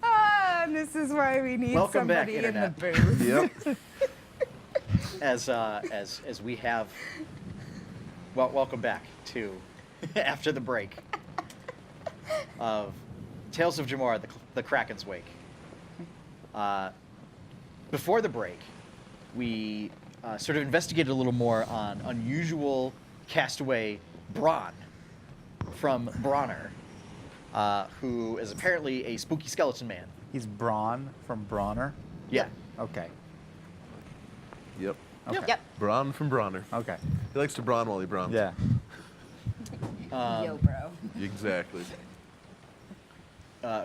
And this is why we need Welcome back, somebody in the Internet. booth. Yep. As we have, well, welcome back to after the break of Tales of Jemmora, the Kraken's Wake. Before the break, we sort of investigated a little more on unusual castaway Braun from Bronner, who is apparently a spooky skeleton man. He's Braun from Bronner? Yeah. Okay. Yep. Okay. Yep. Braun from Bronner. Okay. He likes to brawn while he brawns. Yeah. Yo, bro. Exactly.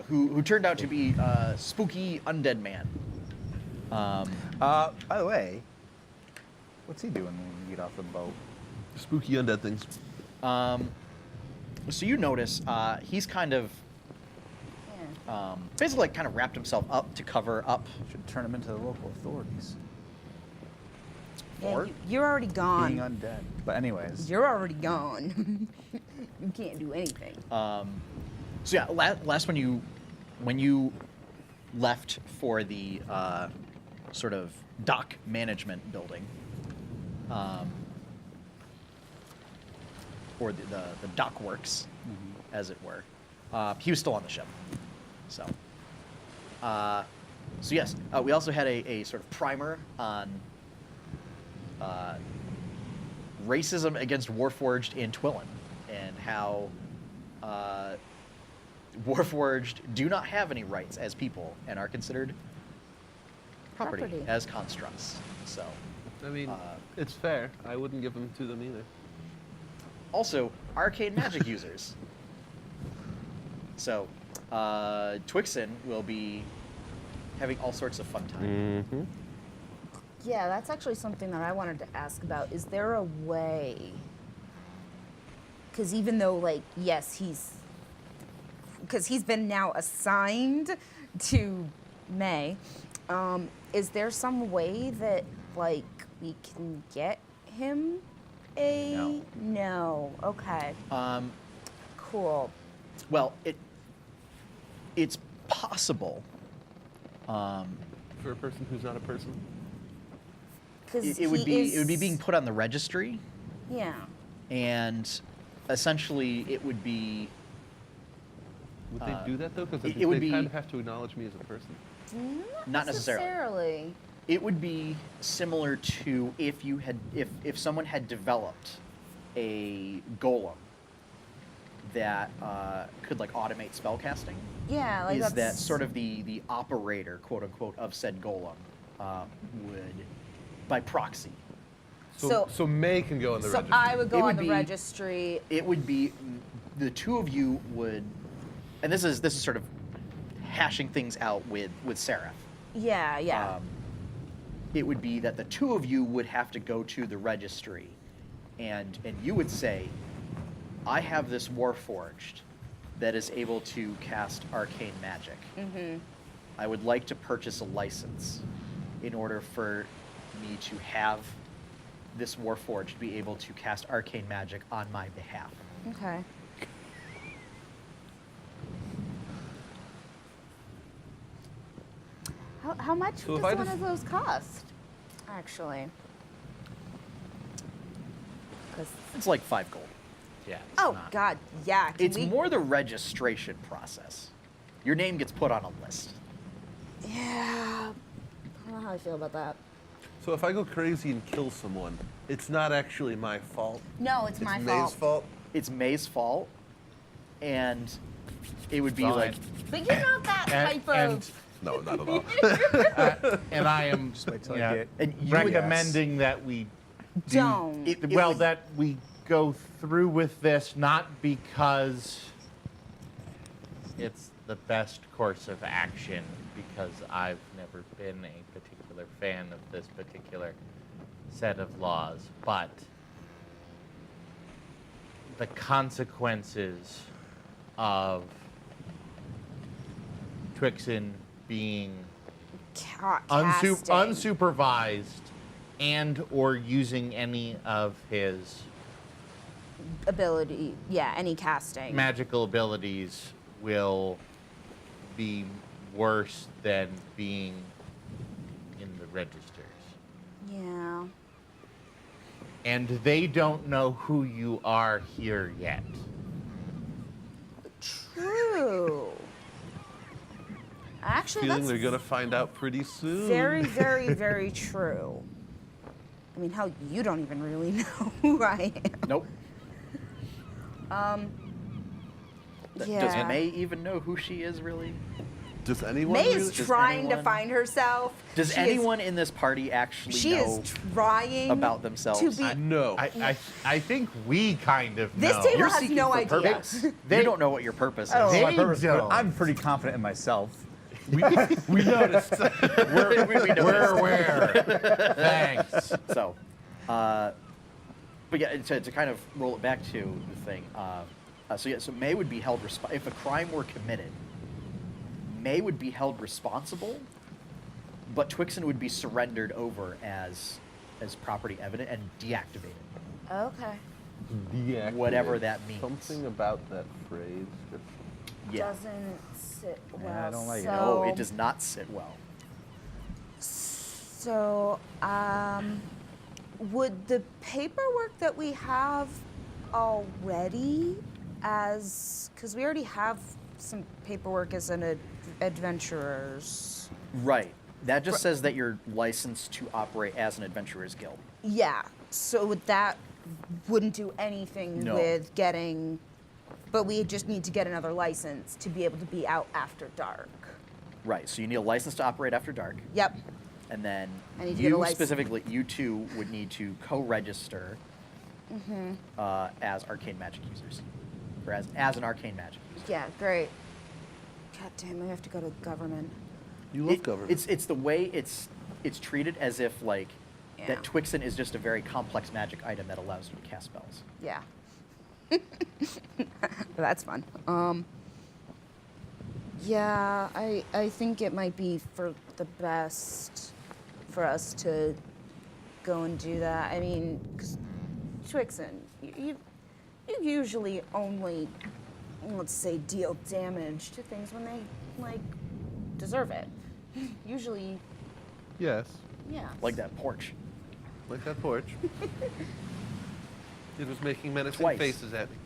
Who turned out to be a spooky undead man. By the way, what's he doing when we get off the boat? Spooky undead things. So you notice he's kind of basically like kind of wrapped himself up to cover up. Should turn him into the local authorities. Or You're already gone. Being undead. But anyways. You're already gone. You can't do anything. so yeah, last when you left for the sort of dock management building, or the dock works, as it were, he was still on the ship. So yes, we also had a sort of primer on racism against Warforged in Twillin, and how Warforged do not have any rights as people and are considered property. As constructs. So, I mean, it's fair. I wouldn't give them to them either. also arcane magic users. So, Twixen will be having all sorts of fun time. Mm-hmm. Yeah, that's actually something that I wanted to ask about. Is there a way? Because even though, like, yes, because he's been now assigned to May, is there some way that, like, we can get him a... No. Okay. Cool. Well, it's possible. For a person who's not a person. It would be being put on the registry, Yeah. and essentially it would be. Would they do that though? Because it would they be- kind of have to acknowledge me as a person. Not necessarily. necessarily. It would be similar to if someone had developed a golem that could like automate spellcasting. Yeah, like Is that's... that sort of the operator, quote unquote, of said golem would, by proxy. So May can go on the So registry. I would It go would on the be- registry. It would be the two of you would, and this is sort of hashing things out with Seraph. Yeah, yeah. It would be that the two of you would have to go to the registry, and you would say, I have this Warforged that is able to cast arcane magic. Mm-hmm. I would like to purchase a license in order for me to have this Warforged be able to cast arcane magic on my behalf. Okay. How much So does if I one just- of those cost, actually? 'Cause- It's like 5 gold. Yeah. oh, God, yeah. Can It's we... more the registration process. Your name gets put on a list. Yeah. I don't know how I feel about that. So if I go crazy and kill someone, it's not actually my fault. No, it's my May's fault. fault. It's May's fault, and it would be Fine. like, But you're not that type of... No, not at all. And I am wait till I yeah, get- and you would- recommending that we do, Don't. It well, would- that we go through with this not because it's the best course of action, because I've never been a particular fan of this particular set of laws, but the consequences of Twixen being Casting. unsupervised and or using any of his ability, yeah, any casting. magical abilities will be worse than being in the registers. Yeah. And they don't know who you are here yet. True. Actually, Feeling that's they're gonna find out pretty soon. very, very, very true. I mean, hell, you don't even really know who I am. Nope. Yeah. Does May even know who she is, really? Does anyone? May really? is Does trying to anyone- find herself. Does She is- anyone in this party actually She know is trying about themselves? to be. No. I think we kind of This know. table You're has seeking no for idea. purpose. You don't know what your purpose is. Oh. My They purpose, but don't. I'm pretty confident in myself. we noticed. we know We're this. aware. Thanks. So, but yeah, to kind of roll it back to the thing. So May would be held if a crime were committed. May would be held responsible, but Twixen would be surrendered over as property evident and deactivated. Okay. Deactivate. Whatever that means. Something about that phrase. Yeah. Doesn't sit well. Yeah, I don't like it. No, so, it does not sit well. So, would the paperwork that we have already, because we already have some paperwork as an adventurers. Right. That just says that you're licensed to operate as an adventurers guild. Yeah. So that wouldn't do anything No. with getting, but we just need to get another license to be able to be out after dark. Right. So you need a license to operate after dark. Yep. And then I need to get a you license. specifically, you two would need to co-register Mm-hmm. as arcane magic users, or as an arcane magic user. Yeah. Great. God damn! I have to go to government. You love government. It's the way it's treated as if like Yeah. that Twixen is just a very complex magic item that allows you to cast spells. Yeah. That's fun. Yeah, I think it might be for the best for us to go and do that. I mean, because Twixen, you usually only, let's say, deal damage to things when they, like, deserve it. Usually, Yes. yeah. Like that porch. Like that porch. It was making menacing Twice. faces at me.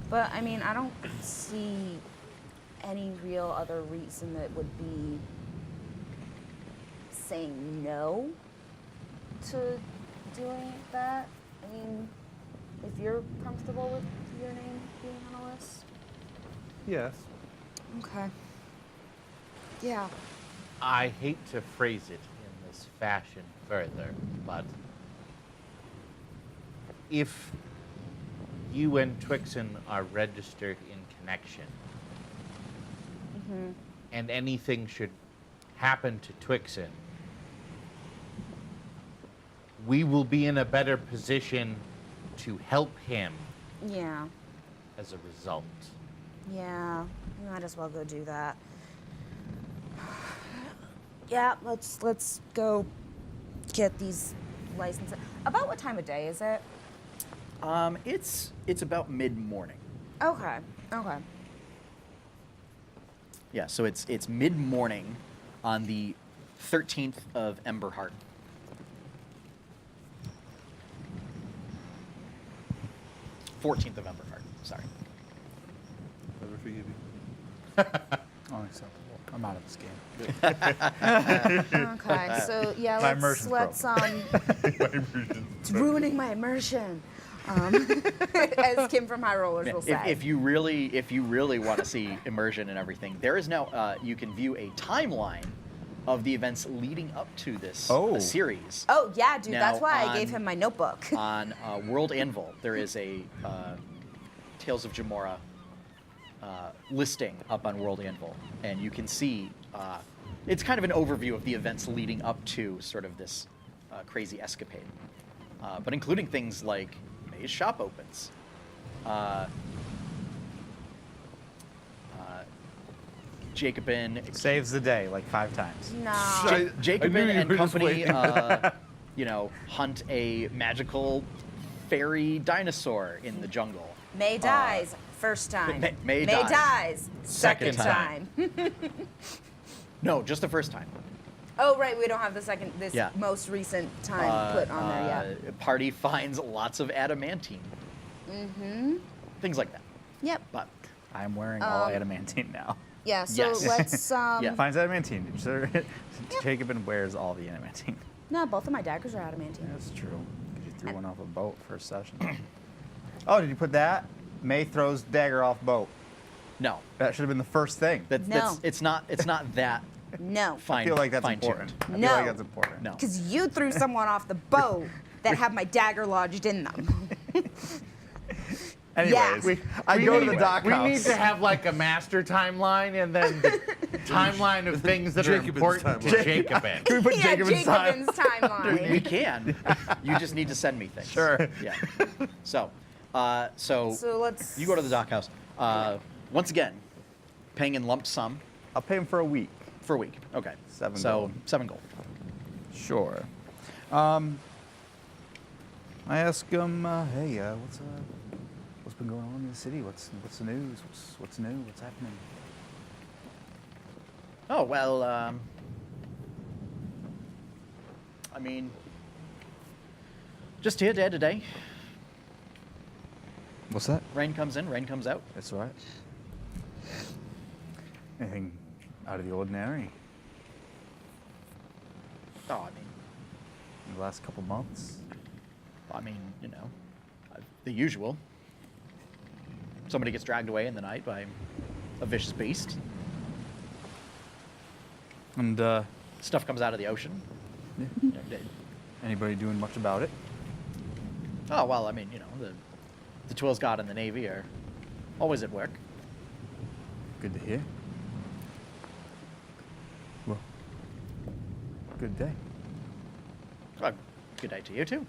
But I mean, I don't see any real other reason that would be saying no to doing that. I mean, if you're comfortable with your name being on a list. Yes. Okay. Yeah. I hate to phrase it in this fashion further, but if you and Twixen are registered in connection, and anything should happen to Twixen, we will be in a better position to help him Yeah. as a result. Yeah. We might as well go do that. Yeah, let's go get these licenses. About what time of day is it? It's about mid-morning. Okay. Okay. Yeah, so it's mid-morning on the 13th of Emberheart. th of Emberheart, sorry. Never forgive you. Unacceptable. I'm out of this game. Okay. So yeah, My let's immersion's it's ruining my immersion. As Kim from High Rollers will say. If you really want to see immersion and everything, there is now you can view a timeline of the events leading up to this series. Oh yeah, dude. That's Now, why I gave on- him my notebook. On World Anvil, there is a Tales of Jemmora listing up on World Anvil, and you can see it's kind of an overview of the events leading up to sort of this crazy escapade, but including things like May's shop opens. Jacobin Saves the day like 5 times. No. I knew Jacobin you and were just company, waiting. hunt a magical fairy dinosaur in the jungle. May dies first time. May dies dies second second time. No, just the first time. Oh right, we don't have this Yeah. most recent time put on there yet. Party finds lots of adamantine. Things like that. Yep. But I'm wearing all adamantine now. Yeah. So Yes. let's. Yeah. Finds adamantine. Sir, Jacobin wears all the adamantine. No, both of my daggers are adamantine. That's true. 'Cause you threw one off a boat first session. Oh, did you put that? May throws dagger off boat. no, That should have been the first thing. No. it's not that No. fine. I feel like that's fine-tuned. important. I No. feel like that's important. No. Because you threw someone off the boat that had my dagger lodged in them. Anyways, Yeah. I go to the dock We house. need to have like a master timeline and then the timeline of things that are Jacobin's important to timeline. Jacobin. Can we put Yeah, Jacobin's time? Jacobin's timeline. We can. You just need to send me things. Sure. Yeah. So So let's. you go to the dock house. Once again, paying in lump sum I'll pay him for a week. for a week. Okay. 7 so gold. 7 gold. Sure. I ask him, hey, what's been going on in the city? What's the news? What's new? What's happening? Oh well. I mean, just here day to day. What's that? Rain comes in, rain comes out. That's all right. Anything out of the ordinary Oh, I mean, in the last couple months? you know, the usual. Somebody gets dragged away in the night by a vicious beast. And Stuff comes out of the ocean. yeah. Anybody doing much about it? Oh well, I mean, the Twill's God and the Navy are always at work. Good to hear. Well, good day. Well, good day to you too.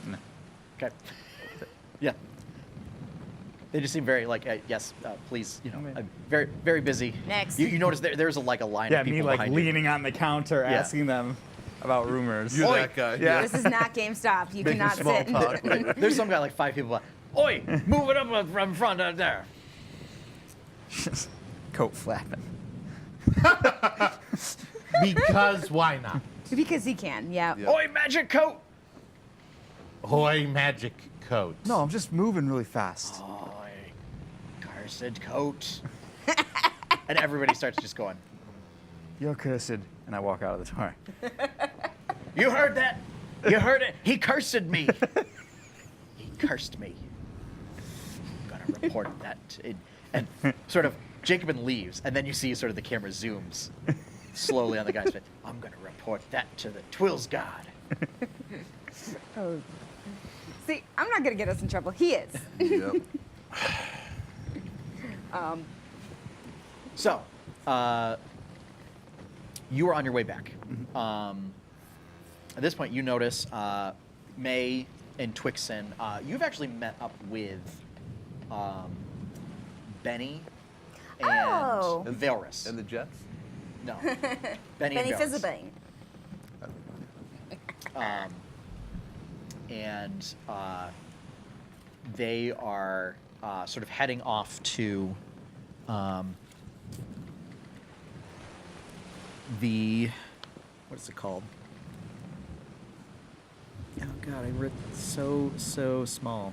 No. Okay. Yeah. They just seem very like, yes, please, Okay. very, very busy. Next. You notice there's a line Yeah, of people me like behind you. leaning on the counter Yeah. asking them about rumors. You're Oi. that guy. Yeah. This is not GameStop. You Making cannot small sit. talk. There's some guy like 5 people. Like, oi, move it up from front out there. Coat flapping. Because why not? Because he can. Yeah. Yeah. Oi, magic coat. Hoy magic coat. No, I'm just moving really fast. Oi, cursed coat. And everybody starts just going, You're cursed. And I walk out of the door. you heard that? You heard it? He cursed me. He cursed me. I'm gonna report that. And sort of Jacobin leaves, and then you see sort of the camera zooms slowly on the guy's face. I'm gonna report that to the Twill's God. Oh. See, I'm not gonna get us in trouble. He is. Yep. So, you are on your way back. At this point, you notice May and Twixen. You've actually met up with Benny and Oh. Valrus. And the Jets? No, Benny Benny and Valrus. Fizzabang. And they are sort of heading off to what is it called? Oh God, I wrote so small.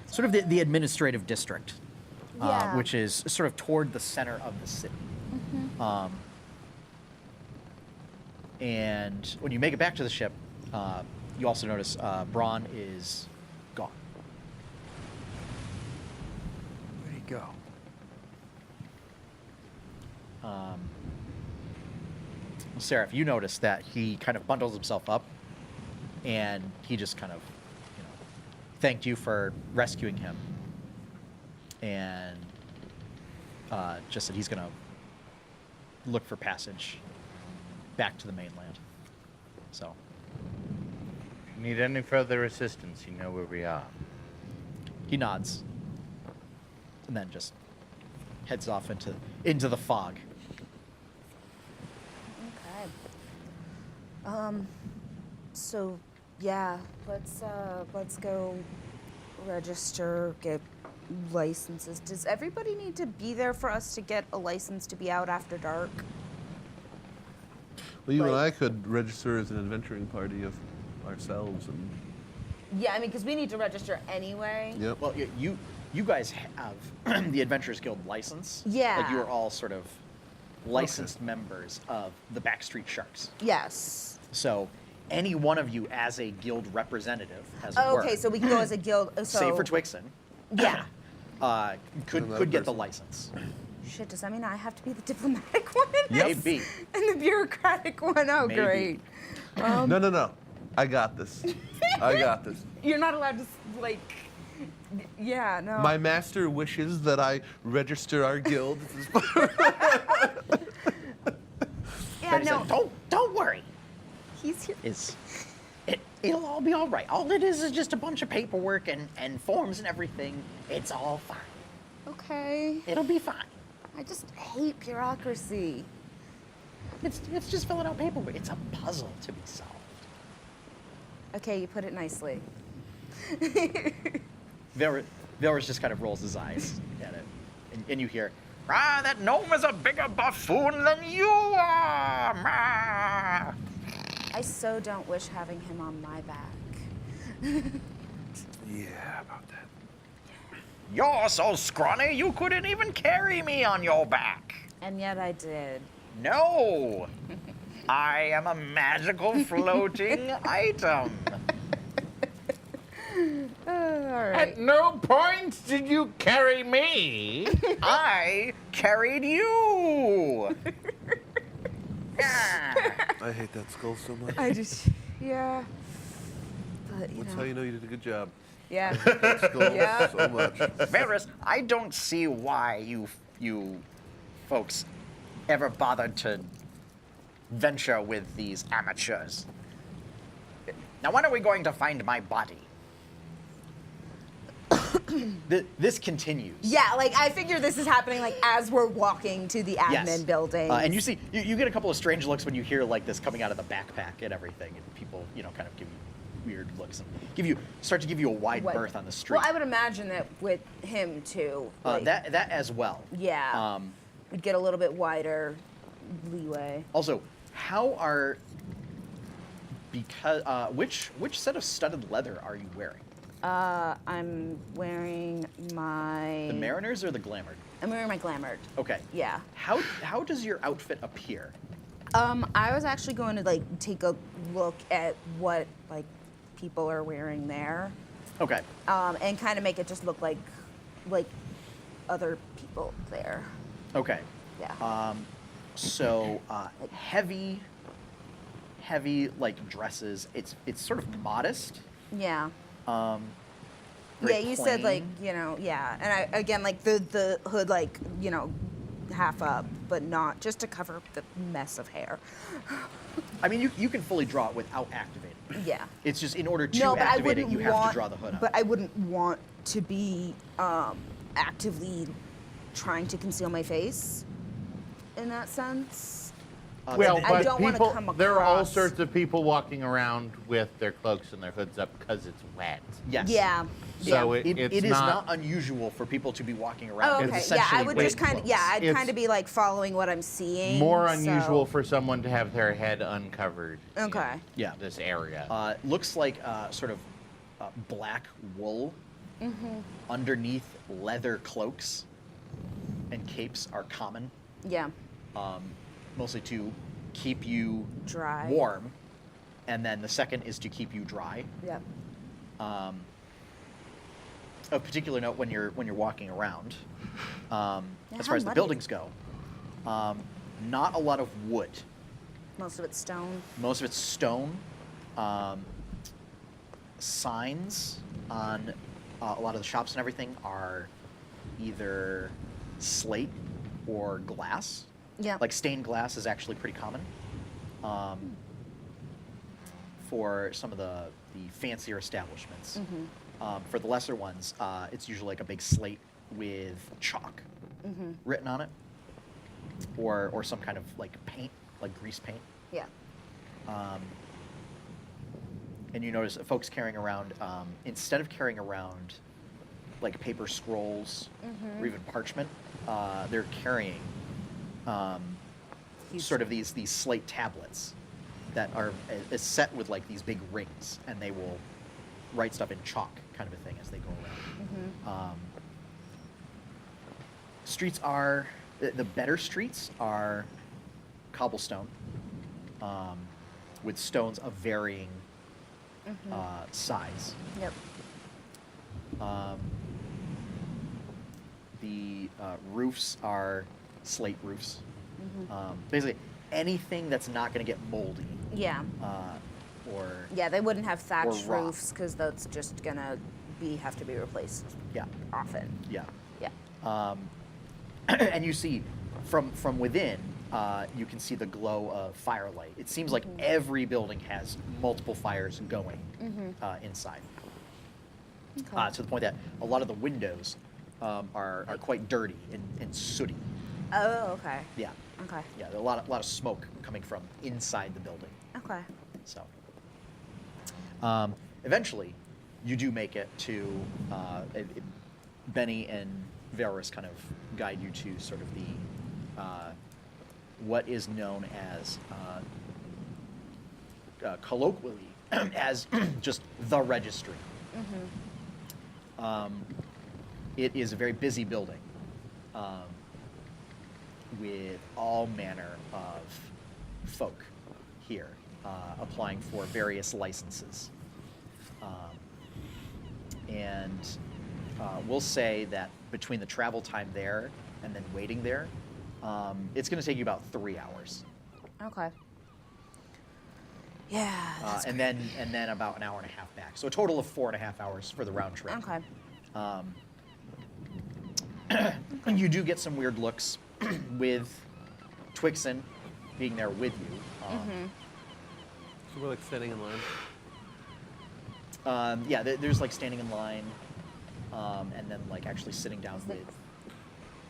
Sort of the administrative district, Yeah. which is sort of toward the center of the city. And when you make it back to the ship, you also notice Braun is gone. Where'd he go? Seraph, you notice that he kind of bundles himself up, and he just kind of, thanked you for rescuing him, and just said he's gonna look for passage back to the mainland. So Need any further assistance? You know where we are. he nods, and then just heads off into the fog. Okay. So, yeah, let's go register, get licenses. Does everybody need to be there for us to get a license to be out after dark? Well, you and Like- I could register as an adventuring party of ourselves, and Yeah, I mean, because we need to register anyway. yep. Well, you guys have the Adventurers Guild license. Yeah. Like you are all sort of licensed members of the Backstreet Sharks. Yes. So any one of you as a guild representative, as it Oh, were, okay, so we can go as a guild. So, save for Twixen, Yeah. could Another get the person. license. Shit, does that mean I have to be the diplomatic one? Maybe. And the bureaucratic one? Oh, Maybe. great. No. I got this. I got this. You're not allowed to, like, yeah, no. My master wishes that I register our guild. yeah, Betty no. said, don't worry. He's here. It'll all be all right. All it is just a bunch of paperwork and forms and everything. It's all fine. Okay. It'll be fine. I just hate bureaucracy. It's just filling out paperwork. It's a puzzle to be solved. Okay, you put it nicely. Velrus just kind of rolls his eyes at it, and you hear, "Ah, that gnome is a bigger buffoon than you are." Ah." I so don't wish having him on my back. Yeah, about that. You're so scrawny you couldn't even carry me on your back. And yet I did. No, I am a magical floating item. All right. At no point did you carry me. I carried you. Ah. I hate that skull so much. I just, yeah. But, you That's know. how you know you did a good job. Yeah. That skull Yeah. so much. Varys, I don't see why you folks ever bothered to venture with these amateurs. Now, when are we going to find my body? This continues. Yeah, like I figure this is happening like as we're walking to the admin Yes. building. And you see, you get a couple of strange looks when you hear like this coming out of the backpack and everything, and people, kind of give you weird looks and start to give you a wide What- berth on the street. Well, I would imagine that with him too. Like, that as well. Yeah. We'd get a little bit wider leeway. Also, which set of studded leather are you wearing? I'm wearing my. The Mariners or the Glamored? I'm wearing my Glamored. Okay. Yeah. How does your outfit appear? I was actually going to like take a look at what like people are wearing there, Okay. and kind of make it just look like other people there. Okay. Yeah. So heavy like dresses. It's sort of modest. Yeah. Very Yeah, you said like, plain. yeah. And I, again, like the hood, like, half up, but not just to cover the mess of hair. I mean, you can fully draw it without activating. Yeah. It's just in order to No, but I activate it, wouldn't you have want, to draw the hood up. but I wouldn't want to be actively trying to conceal my face in that sense. Well, I but don't wanna people, come there are all across- sorts of people walking around with their cloaks and their hoods up because it's wet. Yes. Yeah. So yeah. it's it is not- not unusual for people to be walking Oh, around. with okay. Yeah, I essentially would wet just kind of, clothes. yeah, I'd It's kind of be like following what I'm seeing. More so- unusual for someone to have their head uncovered. Okay. In Yeah. This area. Looks like sort of black wool Mm-hmm. underneath leather cloaks and capes are common, Yeah. mostly to keep you Dry. warm, and then the second is to keep you dry. Yeah. Of particular note when you're walking around, as how far as the muddy. buildings go, not a lot of wood. Most of it's stone. Most of it's stone. Signs on a lot of the shops and everything are either slate or glass. Yeah. Like stained glass is actually pretty common. For some of the fancier establishments. For the lesser ones, it's usually like a big slate with chalk written on it, or some kind of like paint, like grease paint. Yeah. And you notice folks carrying around, instead of carrying around like paper scrolls or even parchment, they're carrying sort of these slate tablets that are set with like these big rings, and they will write stuff in chalk, kind of a thing, as they go around. Streets are the better streets are cobblestone, with stones of varying size. Yep. The roofs are slate roofs. Basically, anything that's not going to get moldy. Yeah. Or Yeah, they wouldn't have thatched rot. roofs because that's just gonna have to be replaced yeah, often. yeah. Yeah. And you see from within, you can see the glow of firelight. It seems like every building has multiple fires going inside. Okay. To the point that a lot of the windows are quite dirty and sooty. Oh, okay. Yeah, Okay. yeah. There's a lot of smoke coming from inside the building. Okay. So, eventually, you do make it to Benny and Varus kind of guide you to sort of the what is known as colloquially as just the registry. It is a very busy building with all manner of folk here applying for various licenses. And we'll say that between the travel time there and then waiting there, it's going to take you about 3 hours. Okay. Yeah. That's And then about an hour and a half back. So a total of 4.5 hours for the round trip. Okay. And you do get some weird looks with Twixen being there with you. So we're like standing in line. Yeah, there's like standing in line, and then like actually sitting down with.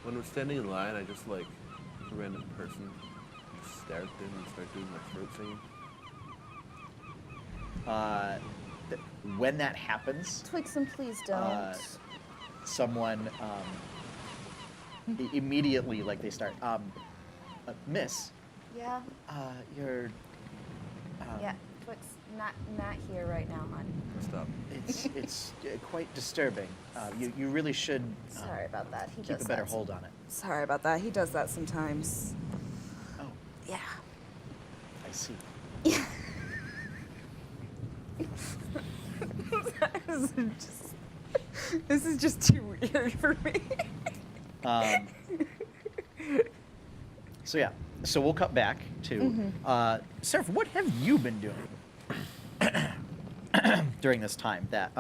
When we're standing in line, I just like a random person just stare at them and start doing my throat singing. When that happens, Twixen, please don't. someone immediately like they start, Miss, Yeah. you're. Yeah. Twix, not here right now, hon. Stop. It's quite disturbing. You really should Sorry about that. He keep does a better that. hold on it. Sorry about that. He does that sometimes. Oh, Yeah. I see. This is just too weird for me. So yeah, so we'll cut back to Seraph. What have you been doing during this time? That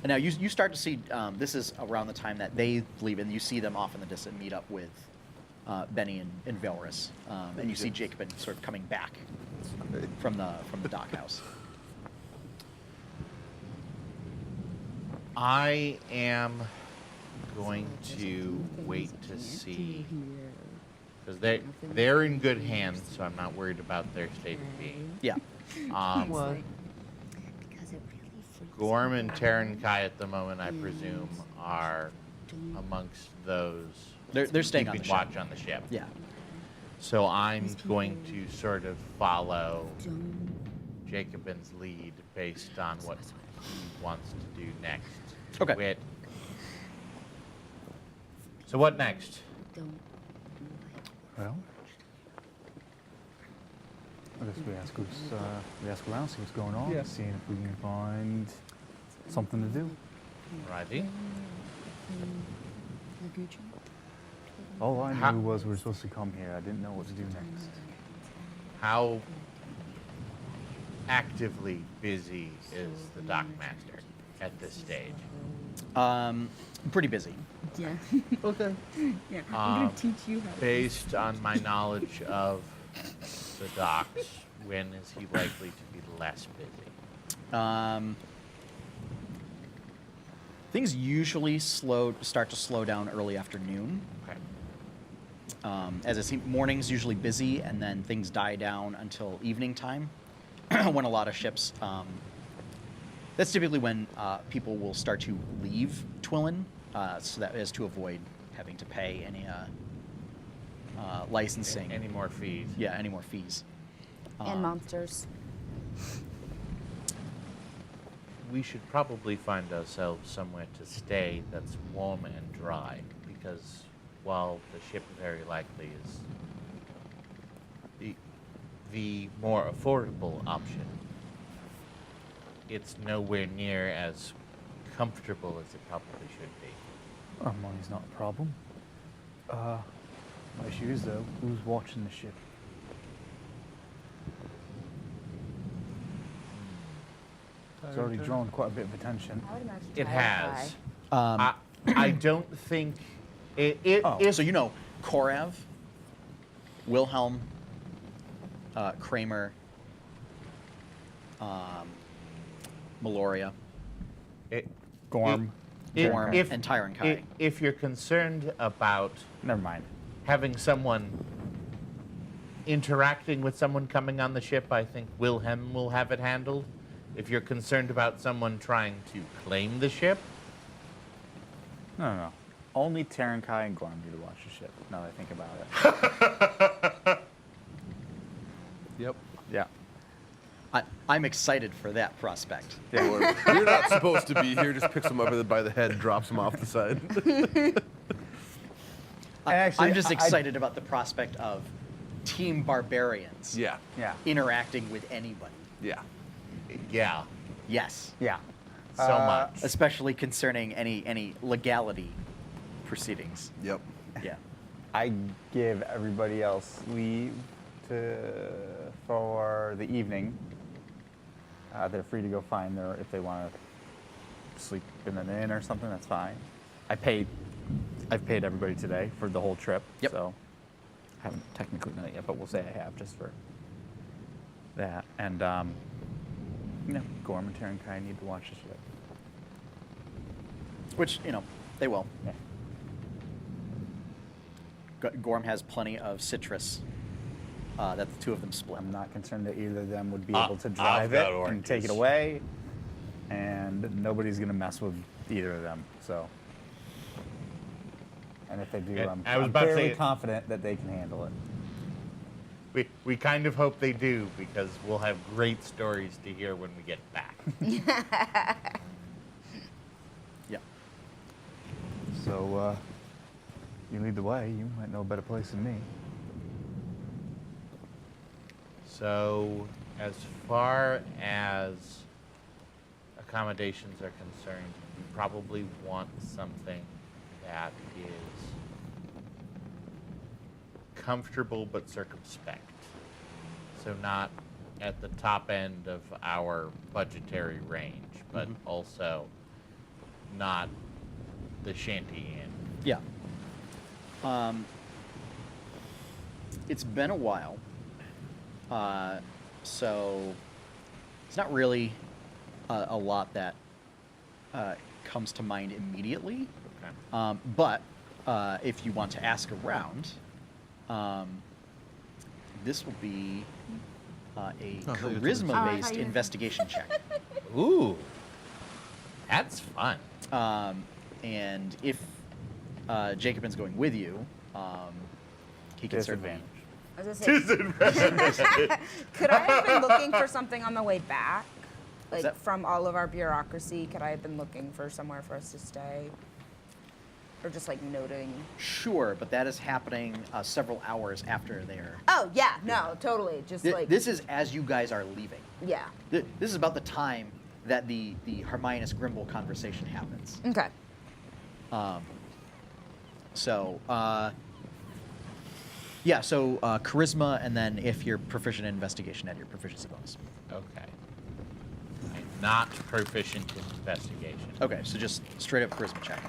and now you start to see. This is around the time that they leave, and you see them off in the distance meet up with Benny and Valrus, and you see Jacobin sort of coming back from the dockhouse. I am going to wait to see, because they're in good hands, so I'm not worried about their state of being. Yeah. Gorm and Terran Kai at the moment, I presume, are amongst those They're staying on the keeping ship. watch on the ship. Yeah. So I'm going to sort of follow Jacobin's lead based on what he wants to do next. Okay. So what next? Well, I guess we ask around, see what's going on, Yeah. seeing if we can find something to do. Righty. All I knew was we were supposed to come here. I didn't know what to do next. How actively busy is the dockmaster at this stage? Pretty busy. Yeah. Okay. Yeah. I'm gonna teach you how. Based on my knowledge of the docks, when is he likely to be less busy? Things usually start to slow down early afternoon. Okay. As it seems, morning's usually busy, and then things die down until evening time, when a lot of ships. That's typically when people will start to leave Twillin, so that is to avoid having to pay any licensing. Any more fees? Yeah, any more fees. And monsters. We should probably find ourselves somewhere to stay that's warm and dry, because while the ship very likely is the more affordable option, it's nowhere near as comfortable as it probably should be. Money's not a problem. My issue is though, who's watching the ship? It's already drawn quite a bit of attention. I would imagine It has. Um, I don't think it. Oh. if so you know, Korav, Wilhelm, Kramer, Meloria, it, Gorm. Gorm, and Tyron Kai. If you're concerned about Never mind. having someone interacting with someone coming on the ship, I think Wilhelm will have it handled. If you're concerned about someone trying to claim the ship, No. Only Kai and Gorm need to watch the ship, now that I think about it. Yep. Yeah. I'm excited for that prospect. Or, you're not supposed to be here. Just picks him up by the head, drops him off the side. Actually, I'm just I- excited about the prospect of Team Barbarians Yeah. Yeah. interacting with anybody. Yeah. yeah, Yes. Yeah. so much. Especially concerning any legality proceedings. Yep. Yeah. I give everybody else leave for the evening. They're free to go find if they want to sleep in an inn or something. That's fine. I've paid everybody today for the whole trip. Yep. So I haven't technically done it yet, but we'll say I have just for that. And Gorm and Taryn kind of need to watch the ship. Which, they will. Yeah. Gorm has plenty of citrus that the two of them split. I'm not concerned that either of them would be I- able to I've drive got it and take it oranges. away, and nobody's gonna mess with either of them. So, and if they do, Yeah, I'm I was about to fairly say- confident that they can handle it. We kind of hope they do, because we'll have great stories to hear when we get back. Yeah. So, you lead the way. You might know a better place than me. So, as far as accommodations are concerned, you probably want something that is comfortable but circumspect. So not at the top end of our budgetary range, but also not the shanty inn. Yeah. It's been a while. So it's not really a lot that comes to mind immediately. Okay. But if you want to ask around, this will be a Oh, I thought you were talking- charisma-based Oh, I thought you- investigation check. Ooh, that's fun. And if Jacobin's going with you, he can certainly. Disadvantage. I was gonna say, could I have been looking for something on the way back? Like that- from all of our bureaucracy, could I have been looking for somewhere for us to stay? Or just like noting? Sure, but that is happening several hours after they're. Oh, yeah, no, totally. Just like, This is as you guys are leaving. yeah. This is about the time that the Hermione Grimble conversation happens. Okay. So, yeah, so charisma, and then if you're proficient in investigation, add your proficiency bonus. Okay. I'm not proficient in investigation. Okay, so just straight up charisma check.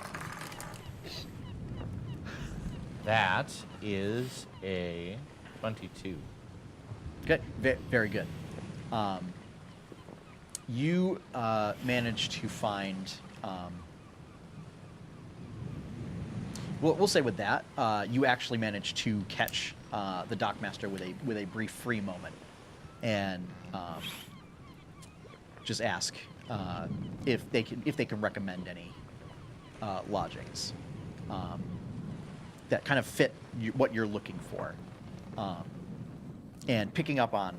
That is a 22. Okay, very good. You manage to find we'll say with that, you actually managed to catch the dockmaster with a brief free moment, and just ask if they can recommend any lodgings that kind of fit what you're looking for, and picking up on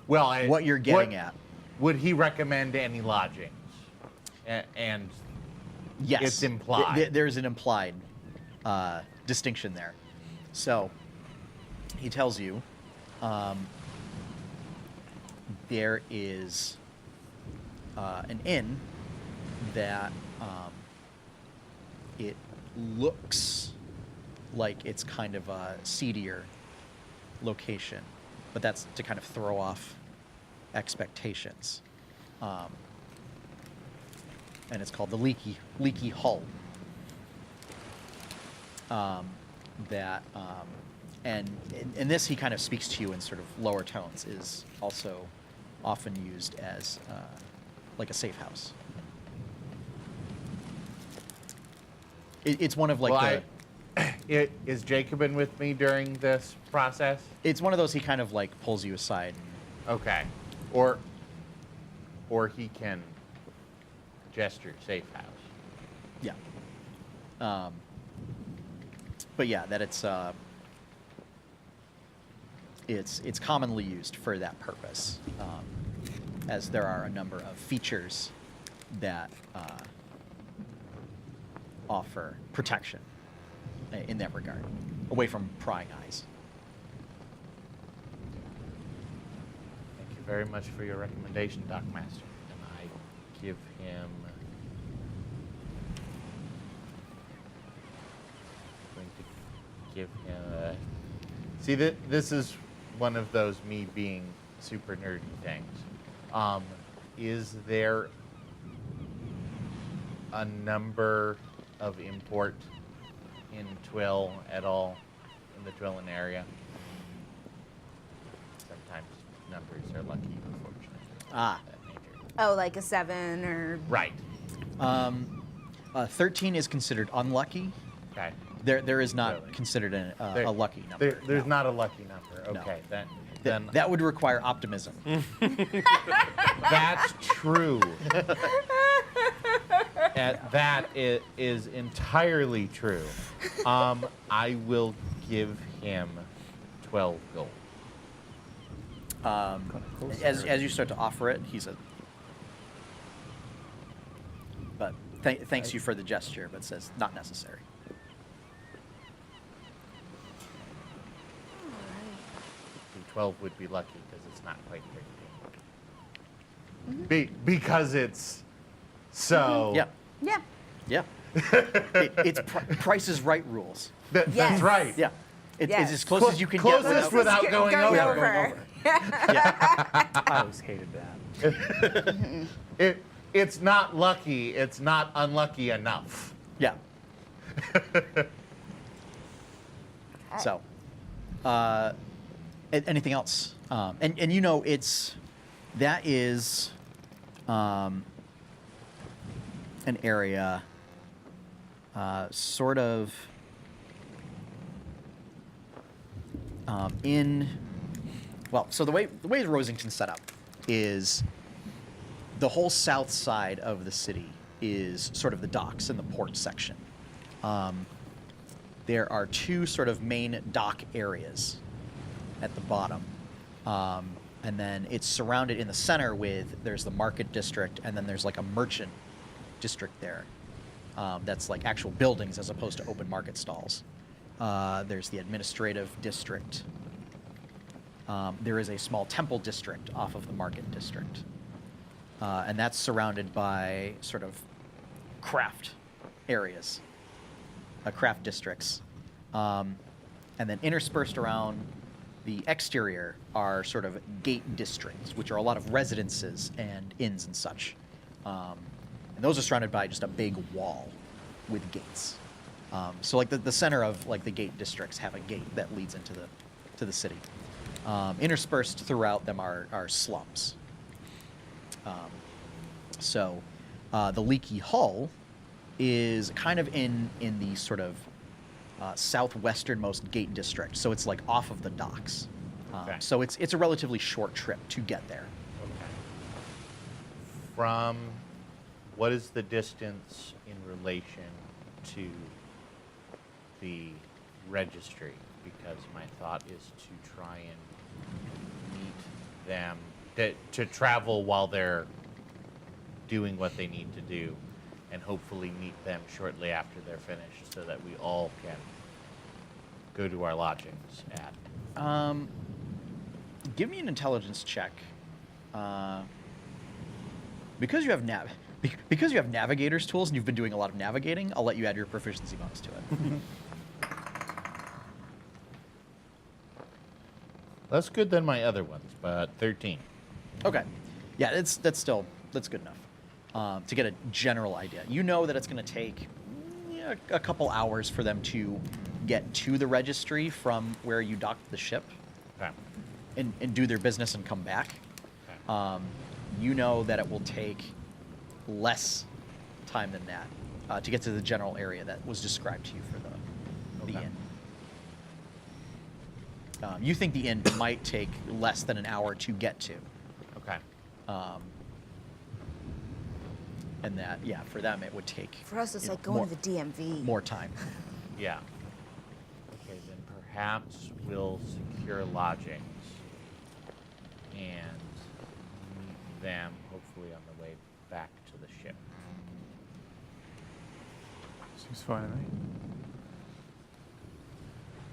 Well, what you're getting at. Would he recommend any lodgings? And Yes, it's implied. There's an implied distinction there. So he tells you there is an inn that it looks like it's kind of a seedier location, but that's to kind of throw off expectations. And it's called the Leaky Hull. And in this, he kind of speaks to you in sort of lower tones, is also often used as like a safe house. It's one of like Is Jacobin with me during this process? it's one of those he kind of like pulls you aside. Okay. Or he can gesture safe house. Yeah. But yeah, that it's commonly used for that purpose, as there are a number of features that offer protection in that regard, away from prying eyes. Thank you very much for your recommendation, Dockmaster. And I give him. Going to give him. See, this is one of those me being super nerdy things. Is there a number of import in Twill at all, in the Twillen area? Sometimes numbers are lucky, unfortunately. Ah. That nature. Oh, like a 7 or. Right. 13 is considered unlucky. Okay. There is not Really? considered There- a lucky number. There's no. not a lucky number. No. Okay. Then Then that would require optimism. that's true. That is entirely true. I will give him 12 gold. As you start to offer it, he said, but thanks you for the gesture, but says not necessary. And 12 would be lucky because it's not quite 13. Because it's so. Yeah, Yeah. yeah. It's Price is Right rules. Yes. That's right. Yeah, it's Yes. as close as you can Closest get without going over. Yeah, going over. I always hated that. It's not lucky. It's not unlucky enough. Yeah. So, anything else? And you know, that is an area sort of so the way Rosington's set up is the whole south side of the city is sort of the docks and the port section. There are two sort of main dock areas at the bottom. And then it's surrounded in the center there's the market district, and then there's like a merchant district there. That's like actual buildings as opposed to open market stalls. There's the administrative district. There is a small temple district off of the market district. And that's surrounded by sort of craft areas, craft districts. And then interspersed around the exterior are sort of gate districts, which are a lot of residences and inns and such. And those are surrounded by just a big wall with gates. So like the center of like the gate districts have a gate that leads into the city. Interspersed throughout them are slums. So the Leaky Hull is kind of in the sort of southwesternmost gate district, so it's like off of the docks. Okay. So it's a relatively short trip to get there. Okay. From what is the distance in relation to the registry? Because my thought is to try and meet them, to travel while they're doing what they need to do, and hopefully meet them shortly after they're finished so that we all can go to our lodgings at. Give me an intelligence check. Because you have because you have navigator's tools and you've been doing a lot of navigating, I'll let you add your proficiency bonus to it. Less good than my other ones, but 13. Okay. Yeah, that's good enough to get a general idea. You know that it's going to take a couple hours for them to get to the registry from where you docked the ship Okay. and do their business and come back. Okay. You know that it will take less time than that to get to the general area that was described to you for the Okay. inn. You think the inn might take less than an hour to get to. Okay. And that, yeah, for them it would take For us, it's you know, like going to the DMV. more time. Yeah. Okay, then perhaps we'll secure lodgings and meet them hopefully on the way back to the ship. Seems fine to me.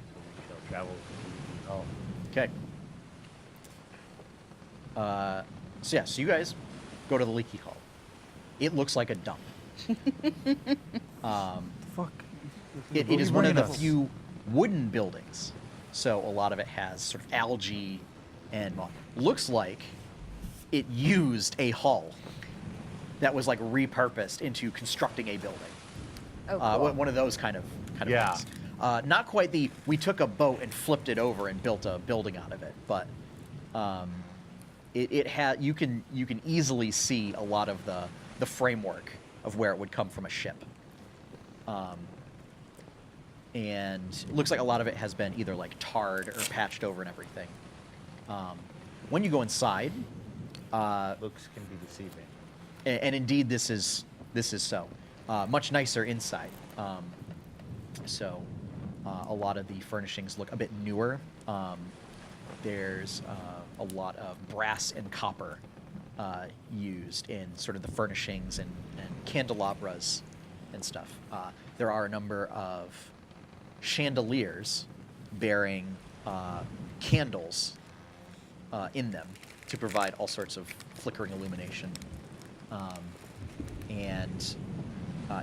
So we shall travel to the hall. Okay. So you guys go to the leaky hull. It looks like a dump. Fuck. It is one of the few wooden buildings, so a lot of it has sort of algae and looks like it used a hull that was like repurposed into constructing a building. Oh, cool. One of those kind of Yeah. things. Not quite we took a boat and flipped it over and built a building out of it, but it had you can easily see a lot of the framework of where it would come from a ship. And it looks like a lot of it has been either like tarred or patched over and everything. When you go inside, Looks can be deceiving. and indeed this is so much nicer inside. So a lot of the furnishings look a bit newer. There's a lot of brass and copper used in sort of the furnishings and candelabras and stuff. There are a number of chandeliers bearing candles in them to provide all sorts of flickering illumination. And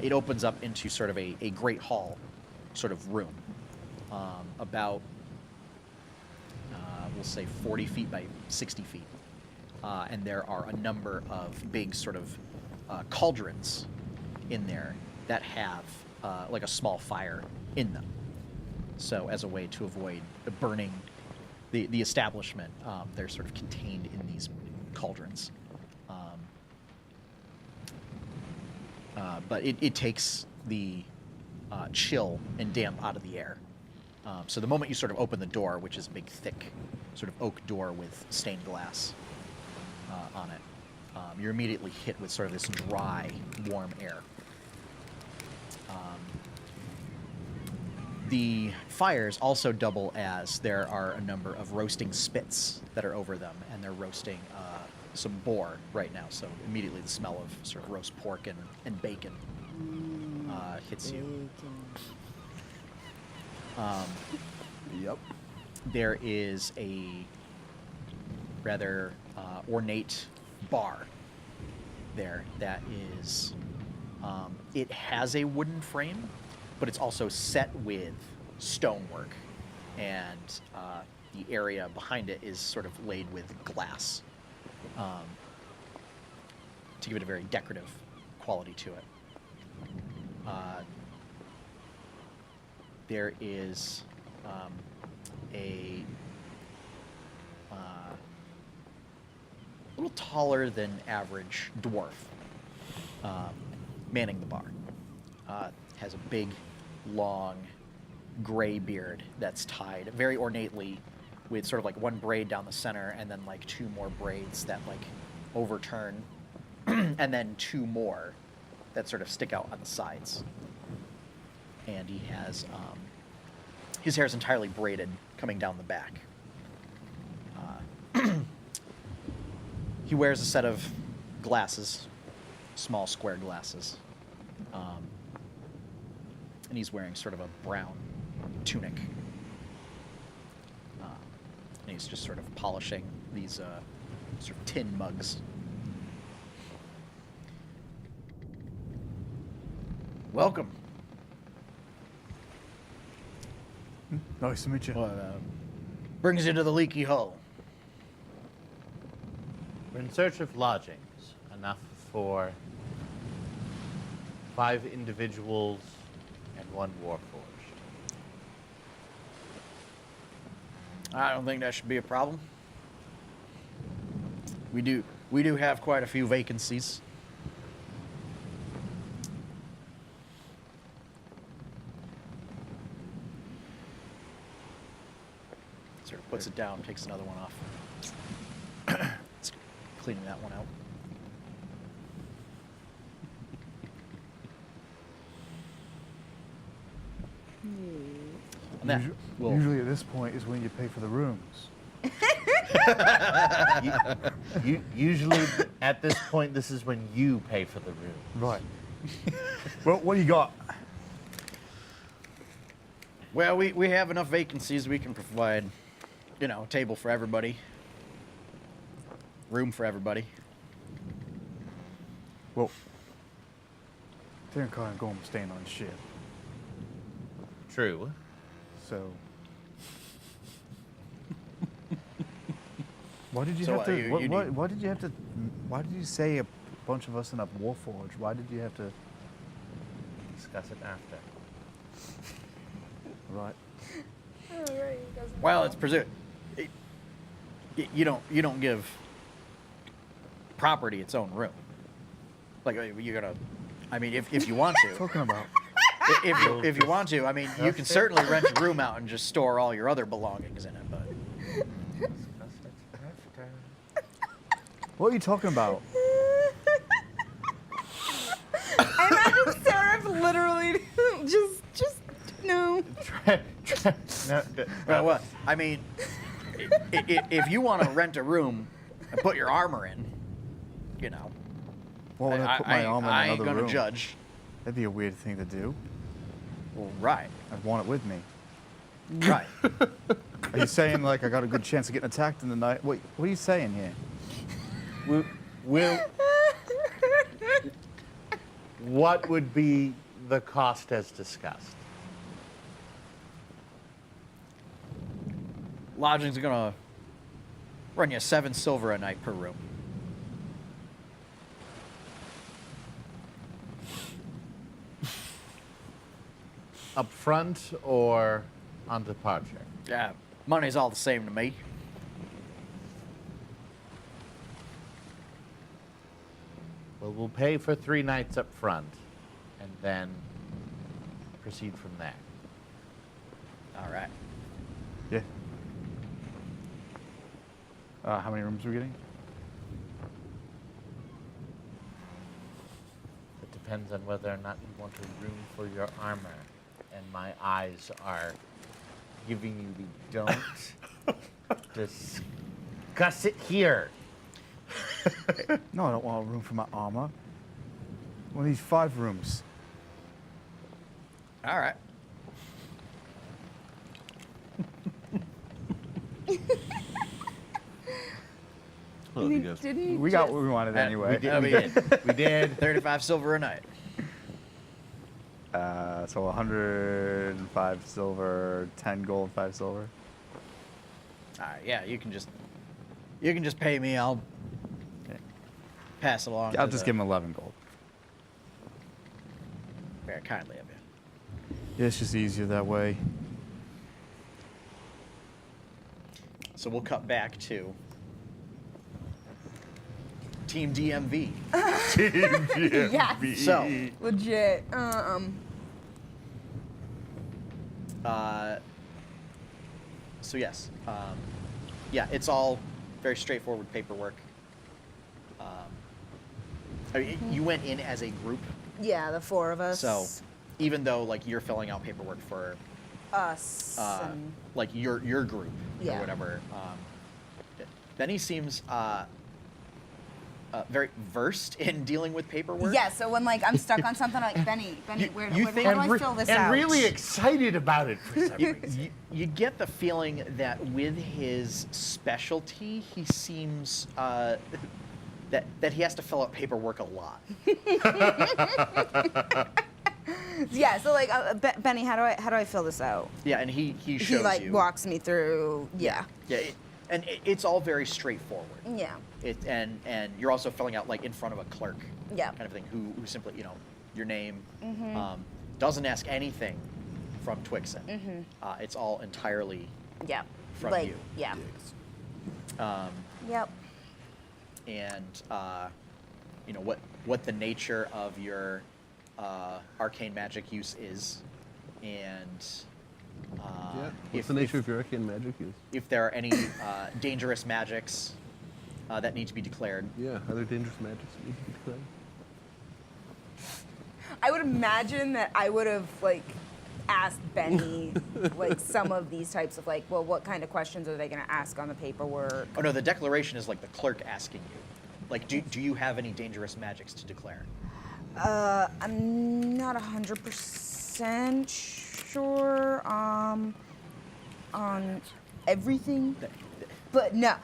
it opens up into sort of a great hall sort of room, about, we'll say 40 feet by 60 feet. And there are a number of big sort of cauldrons in there that have like a small fire in them. So as a way to avoid burning the establishment, they're sort of contained in these cauldrons. But it takes the chill and damp out of the air. So the moment you sort of open the door, which is a big, thick sort of oak door with stained glass on it, you're immediately hit with sort of this dry, warm air. The fires also double as there are a number of roasting spits that are over them, and they're roasting some boar right now. So immediately the smell of sort of roast pork and bacon hits you. Yep. There is a rather ornate bar there that is, it has a wooden frame, but it's also set with stonework, and the area behind it is sort of laid with glass to give it a very decorative quality to it. There is a little taller than average dwarf manning the bar. Has a big, long gray beard that's tied very ornately with sort of like one braid down the center and then like two more braids that like overturn and then two more that sort of stick out on the sides. And he has his hair is entirely braided coming down the back. He wears a set of glasses, small square glasses. And he's wearing sort of a brown tunic. And he's just sort of polishing these sort of tin mugs. Welcome. Nice to meet you. What brings you to the Leaky Hull? We're in search of lodgings, enough for 5 individuals and 1 warforged. I don't think that should be a problem. We do have quite a few vacancies. Sort of puts it down, takes another one off. It's cleaning that one out. And that will Usually at this point is when you pay for the rooms. Usually, at this point, this is when you pay for the room. Right. Well, what do you got? Well, we have enough vacancies. We can provide, you know, a table for everybody, room for everybody. Well, they're kind of going staying on ship. True. So, why did you So, have to? you need- Why did you have to? Why did you say a bunch of us in a warforge? Why did you have to? Discuss it after. Right. Well, it's presumed. You don't give property its own room. Like you're gonna. I mean, if you want to. Talking about. If you want to, I mean, you can certainly rent a room out and just store all your other belongings in it. But Discuss it after. What are you talking about? I imagine Seraph literally just no. well, what? I mean, if you want to rent a room and put your armor in, you know, Well, when I put my arm in I ain't another gonna room, judge. that'd be a weird thing to do. Well, right, I'd want it with me. right. Are you saying like I got a good chance of getting attacked in the night? What are you saying here? What would be the cost as discussed? Lodging's gonna run you 7 silver a night per room. Up front or on departure? Yeah, money's all the same to me. Well, we'll pay for 3 nights up front and then proceed from there. All right. Yeah. How many rooms are we getting? It depends on whether or not you want a room for your armor. And my eyes are giving you the don't discuss it here. No, I don't want a room for my armor. One of these 5 rooms. All right. Well, you guys, Didn't you We got just- what we wanted anyway. we did. We did. 35 silver a night. So 105 silver, 10 gold, 5 silver. All right. Yeah, you can just pay me. I'll Okay. pass it along. I'll to just the- give him 11 gold. Very kindly of you. Yeah, it's just easier that way. So we'll cut back to Team DMV. Yes. So Legit. So yes, yeah, it's all very straightforward paperwork. I mean, you went in as a group, Yeah, the four of us. so even though like you're filling out paperwork for Us. And like your group Yeah. or whatever, Benny seems very versed in dealing with paperwork. yeah, so when like I'm stuck on something, I'm like Benny, You- where you how think- do I fill this out? And really excited about it for some reason. You get the feeling that with his specialty, he seems that he has to fill out paperwork a lot. Yeah, so like Benny, how do I fill this out? Yeah, and he shows He like you. walks me through. Yeah. Yeah, it's all very straightforward. Yeah. And you're also filling out like in front of a clerk. Yeah. Kind of thing. Who simply your name, doesn't ask anything from Twixen. It's all entirely Yeah. from like, you. Yeah. Dicks. Yep. And what the nature of your arcane magic use is, and Yeah. What's the nature of your arcane magic use? if there are any dangerous magics that need to be declared. Yeah. Are there dangerous magics that need to be declared? I would imagine that I would have like asked Benny like some of these types of like, well, what kind of questions are they going to ask on the paperwork? Oh no, the declaration is like the clerk asking you, like, do you have any dangerous magics to declare? I'm not 100% sure on everything, but no.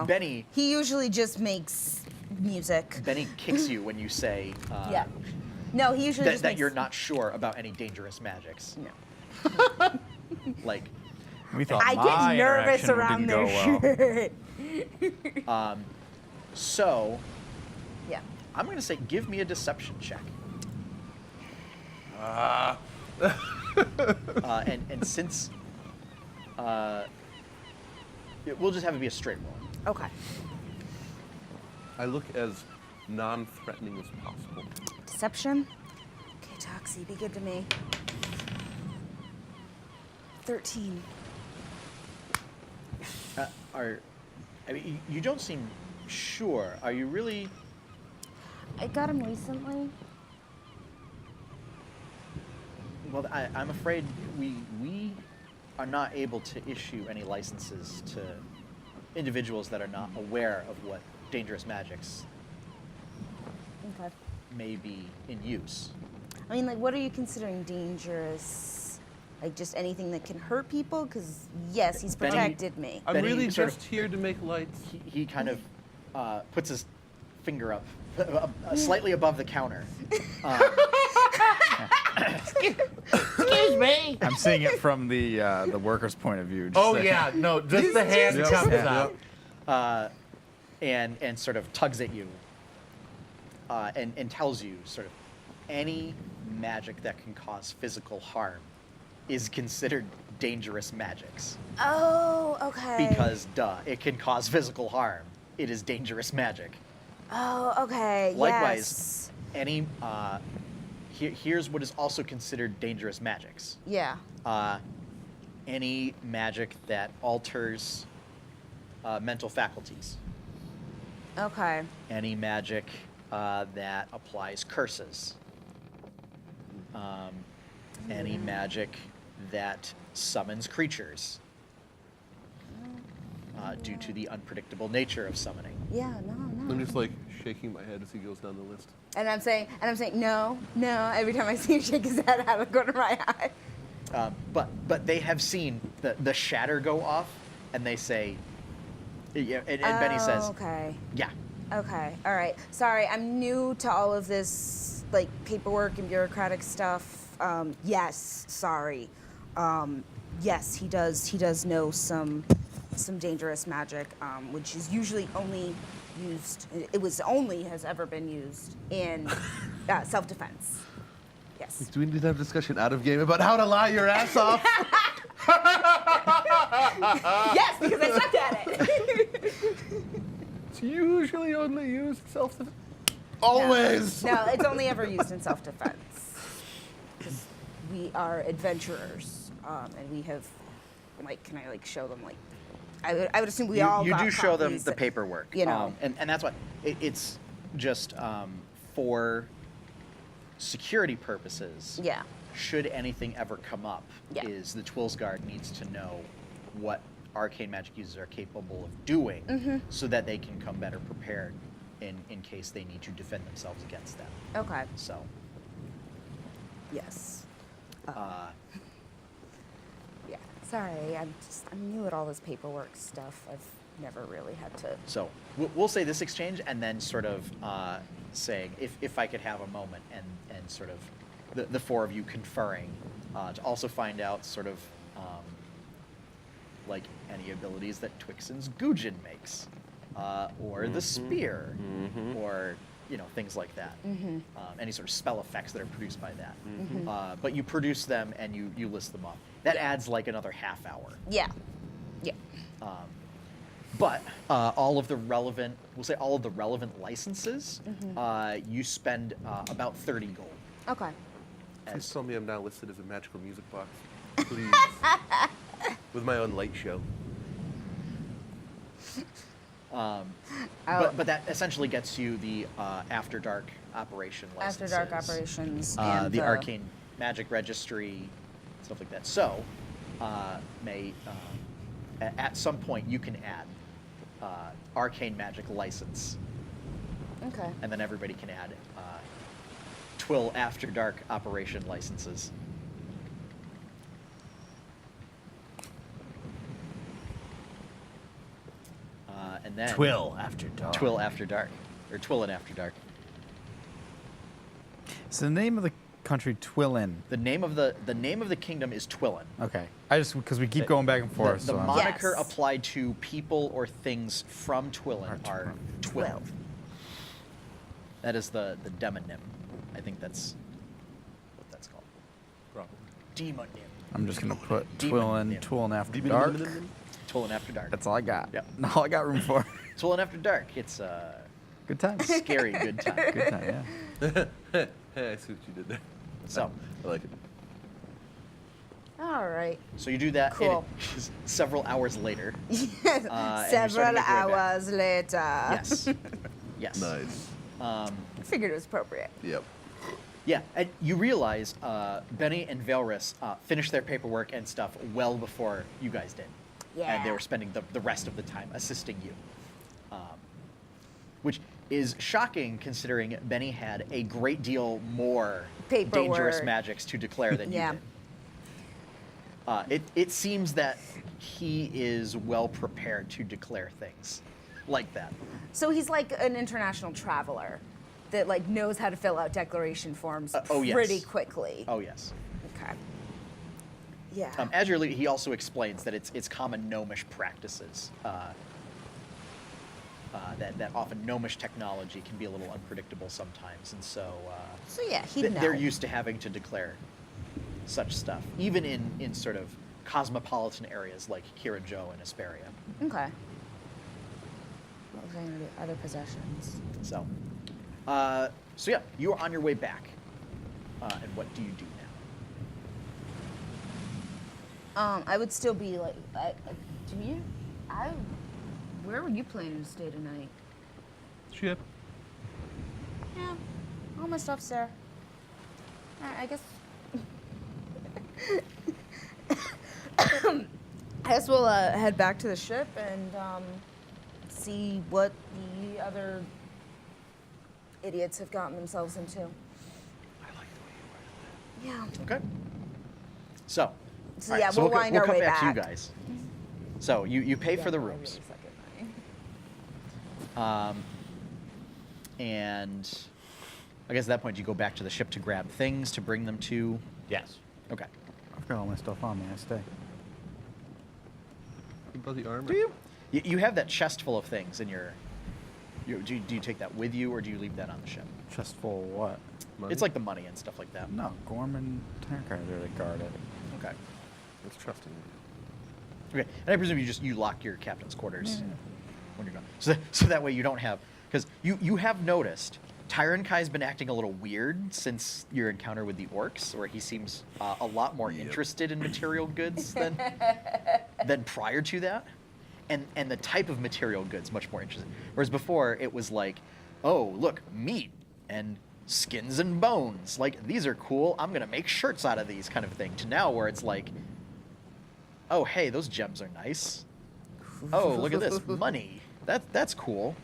Benny- He usually just makes music. Benny kicks you when you say Yeah. No, he usually that, just that makes. you're not sure about any dangerous magics. No. Like, We thought I my get nervous interaction around didn't their go well. shirt. so Yeah. I'm gonna say give me a deception check. And since we'll just have it be a straight roll. Okay. I look as non-threatening as possible. Deception. Okay, Toxie, be good to me. 13. I mean, you don't seem sure. Are you really? I got him recently. Well, I'm afraid we are not able to issue any licenses to individuals that are not aware of what dangerous magics Okay. may be in use. I mean, like, what are you considering dangerous? Like, just anything that can hurt people? Because, yes, he's Benny- protected me. I'm Benny really sort just of- here to make lights. He kind of puts his finger up slightly above the counter. Excuse me. I'm seeing it from the worker's point of view. Just Oh saying. yeah, no, just the hand Yep. comes Yeah. out. And sort of tugs at you and tells you sort of any magic that can cause physical harm is considered dangerous magics. Oh, okay. Because, it can cause physical harm. It is dangerous magic. Oh, okay. Likewise, Yes. any, here's what is also considered dangerous magics. Yeah. Any magic that alters mental faculties. Okay. Any magic that applies curses. Any magic that summons creatures due to the unpredictable nature of summoning. Yeah, no. I'm just like shaking my head as he goes down the list. And I'm saying, no. Every time I see him shake his head out of the corner of my eye. But they have seen the shatter go off, and they say, yeah, and Benny says, Okay. yeah. Okay. All right. Sorry, I'm new to all of this, like, paperwork and bureaucratic stuff. Yes. Sorry. Yes, he does know some dangerous magic, which is usually only used. It was only has ever been used in self-defense. Yes. Do we need to have a discussion out of game about how to lie your ass off? Yes, because I sucked at it. It's usually only used self-defense. Always. No, it's only ever used in self-defense. 'Cause we are adventurers, and we have, like, can I like show them like? I would assume we all. You got do show them copies, the paperwork, You know. and that's why it's just for security purposes. Yeah. Should anything ever come up, Yeah. is the Twill's Guard needs to know what arcane magic users are capable of doing, Mm-hmm. so that they can come better prepared in case they need to defend themselves against them. Okay. So, Yes. uh, Yeah. Sorry, I'm new at all this paperwork stuff. I've never really had to. so we'll say this exchange, and then sort of saying if I could have a moment, and sort of the four of you conferring to also find out sort of like any abilities that Twixen's Gujin makes, or the spear, or things like that. Any sort of spell effects that are produced by that. But you produce them and you list them off. That adds like another half hour. Yeah. Yeah. But all of the relevant, we'll say all of the relevant licenses, you spend about 30 gold. Okay. Please tell me I'm now listed as a magical music box. Please. With my own light show. But that essentially gets you the After Dark operation licenses. After Dark operations and the Arcane Magic Registry, stuff like that. So, at some point you can add Arcane Magic license, Okay. and then everybody can add Twill After Dark operation licenses. And then Twill After Dark. Twill After Dark, or Twillin After Dark. So the name of the country Twillin. The name of the kingdom is Twillin. Okay. I just because we keep going back and forth. The so I'm- moniker Yes. applied to people or things from Twillin are Twill. Twill. That is the demonym. I think that's what that's called. Demonym. I'm just gonna put Demon. Twillin, Twillin After Dark. Twillin After Dark. That's all I got. Yep. All I got room for. Twillin After Dark. It's a Good times. scary good time. Good time. Yeah. Hey, I see what you did there. So, I like it. All right. so you do that. Cool. And it, several hours later. and you start to Several make your way back. hours later. Yes. Yes. Nice. I figured it was appropriate. Yep. Yeah, and you realize Benny and Valrus finished their paperwork and stuff well before you guys did. And they Yeah. were spending the rest of the time assisting you. Which is shocking considering Benny had a great deal more dangerous Paperwork. magics to declare than Yeah. you did. It seems that he is well prepared to declare things like that. So he's like an international traveler that like knows how to fill out declaration forms oh, yes. pretty quickly. Oh, yes. Okay. Yeah. As you're leaving, he also explains that it's common gnomish practices. That often gnomish technology can be a little unpredictable sometimes, and so So yeah, he'd know. they're used to having to declare such stuff, even in sort of cosmopolitan areas like Kirajo and Asperia. Okay. What was I gonna do? Other possessions. So yeah, you are on your way back, and what do you do now? I would still be like, where were you planning to stay tonight? Ship. Yeah, all my stuff's there. I guess. I guess we'll head back to the ship and see what the other idiots have gotten themselves into. I like the way you worded Yeah. Okay. So. So all yeah, so we'll we'll wind we'll our come way back back. to you guys. So you pay for the Yeah, I rooms. really suck at money. And I guess at that point you go back to the ship to grab things to bring them to. Yes. Okay. I've got all my stuff on me. I stay. that. What about the armor? Do you? You have that chest full of things in your. Do you take that with you, or do you leave that on the ship? Chest full of what? Money? It's like the money and stuff like that. No, Gorman Tanker are there to guard it. Okay. That's trusting. Okay. And I presume you lock your captain's quarters when you're gone. So that way you don't have, because you have noticed Tyron Kai's been acting a little weird since your encounter with the orcs, where he seems a lot more interested in material goods than prior to that, and the type of material goods much more interested. Whereas before it was like, oh look, meat and skins and bones, like these are cool. I'm gonna make shirts out of these kind of thing. To now where it's like, oh hey, those gems are nice. Oh look at this money. That's cool.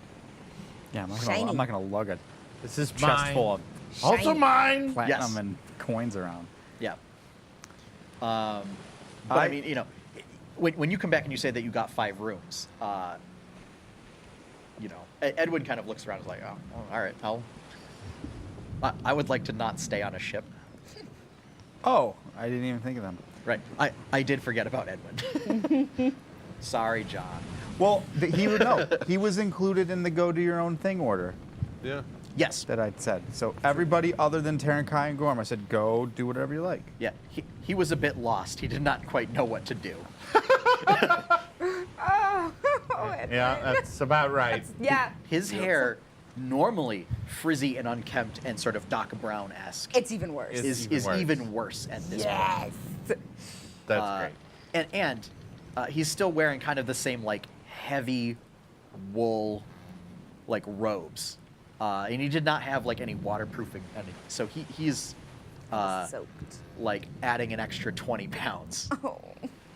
Yeah, Shiny. I'm not gonna lug a This is chest mine. full of Also Shiny. mine. platinum Yes. and coins around. Yeah. But I mean, you know, when you come back and you say that you got 5 rooms, you know, Edwin kind of looks around and is like, oh, well, all right, I would like to not stay on a ship. Oh, I didn't even think of them. Right. I did forget about Edwin. Sorry, John. Well, he would know. He was included in the go do your own thing order Yeah. Yes. that I'd said. So everybody other than Taryn, Kai, and Gorm, I said, go do whatever you like. Yeah. He was a bit lost. He did not quite know what to do. Yeah, that's about right. Yeah. His hair, normally frizzy and unkempt and sort of Doc Brown-esque, It's even worse. It's is worse. even worse at this point. yes. That's great. And he's still wearing kind of the same like heavy wool like robes, and he did not have like any waterproofing. So he's Soaked. like adding an extra 20 pounds Oh.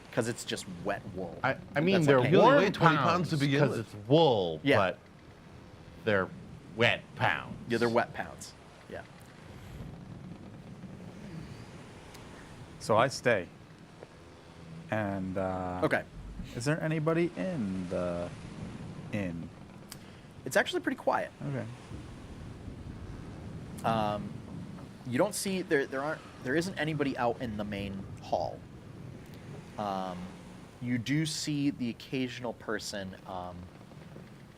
because it's just wet wool. I mean, That's they're like You only warm weigh 20 pounds pounds to begin because with. it's wool, Yeah. but they're wet pounds. Yeah, they're wet pounds. Yeah. So I stay. And Okay. is there anybody in the inn? It's actually pretty quiet. Okay. You don't see there isn't anybody out in the main hall. You do see the occasional person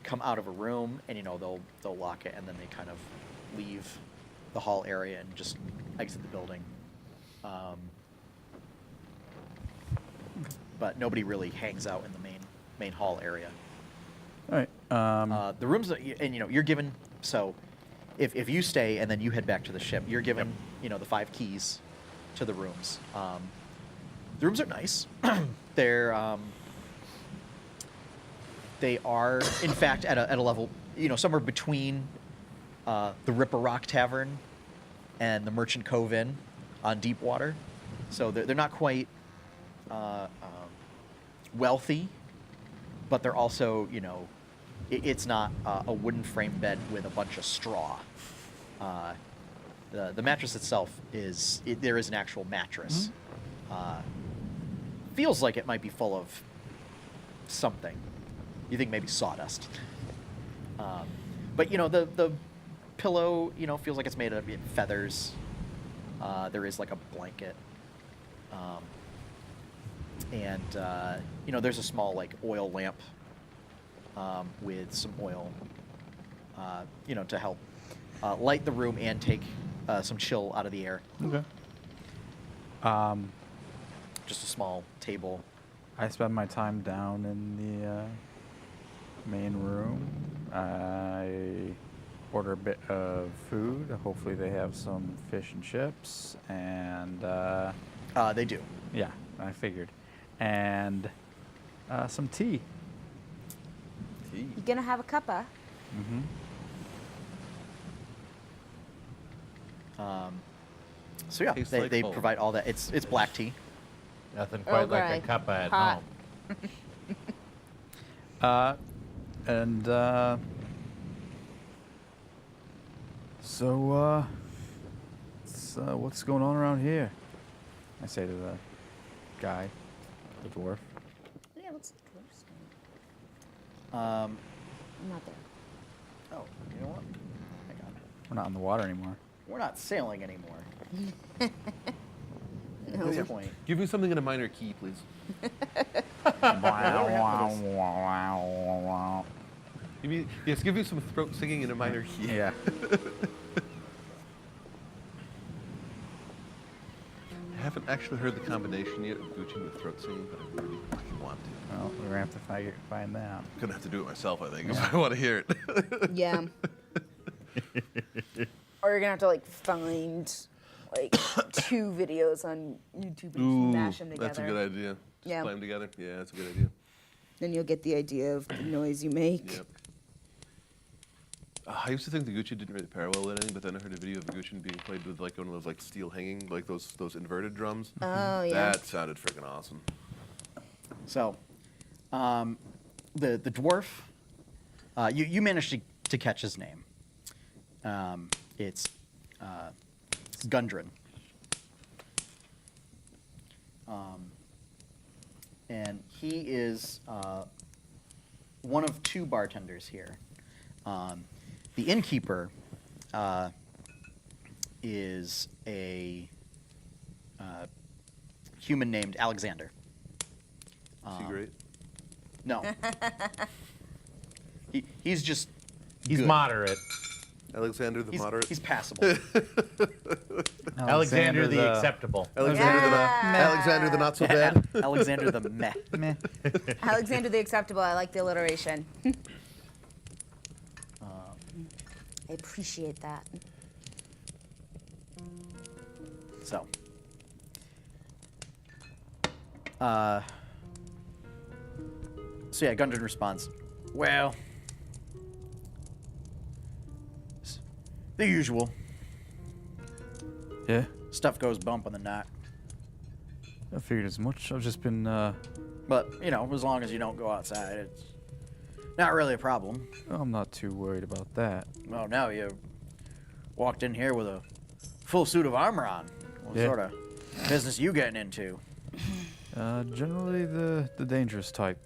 come out of a room, and you know they'll lock it, and then they kind of leave the hall area and just exit the building. But nobody really hangs out in the main hall area. All right. The rooms that and you know you're given, so if you stay and then you head back to the ship, you're given you know the 5 keys to the rooms. The rooms are nice. They are in fact at a level you know somewhere between the Ripper Rock Tavern and the Merchant Cove Inn on Deepwater. So they're not quite wealthy, but they're also, you know, it's not a wooden frame bed with a bunch of straw. The mattress itself there is an actual mattress. Feels like it might be full of something. You think maybe sawdust. But you know the pillow, you know, feels like it's made of feathers. There is like a blanket. And you know, there's a small like oil lamp with some oil, you know, to help light the room and take some chill out of the air. Okay. Just a small table. I spend my time down in the main room. I order a bit of food. Hopefully they have some fish and chips and They do. yeah, I figured. And some tea. Tea. You gonna have a cuppa? Mm-hmm. So yeah, Tastes they, like they home. provide all that. It's black tea. Nothing quite like Okay. a cuppa at Hot. home. And so what's going on around here? I say to the guy, the dwarf. Yeah, what's the dwarf's name? Um, I'm not there. oh, you know what? Hang on. We're not in the water anymore. We're not sailing anymore. At No. this point, Give me something in a minor key, please. Give me some throat singing in a minor key. Yeah. I haven't actually heard the combination yet of Gucci with throat singing, but I really fucking want to. Well, we're gonna have to find that. I'm gonna have to do it myself, I think, if I want to hear it. Yeah. Or you're gonna have to like find like 2 videos on YouTube and mash them together. That's a good idea. Just Yeah. play them together. Yeah, that's a good idea. Then you'll get the idea of the noise you make. Yep. I used to think the Gucci didn't really pair well with anything, but then I heard a video of the Gucci being played with like one of those like steel hanging, like those inverted drums. Oh yeah. That sounded freaking awesome. So, the dwarf, you managed to catch his name. It's Gundren. And he is one of 2 bartenders here. The innkeeper is a human named Alexander. Is he great? No. He's just He's good. moderate. Alexander the He's, Moderate. he's passable. Alexander the acceptable. Alexander the not so bad. Alexander the meh. Meh. Alexander the Acceptable. I like the alliteration. I appreciate that. So, so yeah, Gundren responds, well, the usual. Yeah, Stuff goes bump in the night. I figured as much. I've just been, But, you know, as long as you don't go outside, it's not really a problem. I'm not too worried about that. Well, no, you walked in here with a full suit of armor on. What Yeah. sort of business you getting into? Generally the dangerous type.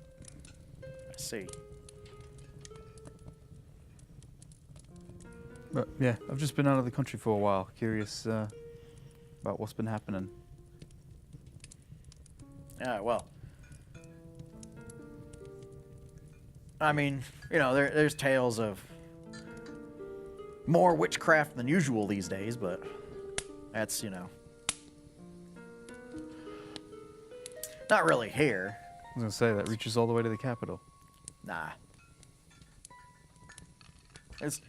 I see. But yeah, I've just been out of the country for a while. Curious about what's been happening. Yeah, well. I mean, you know, there's tales of more witchcraft than usual these days, but that's, you know, not really here. I was gonna say that reaches all the way to the capital. Nah. It's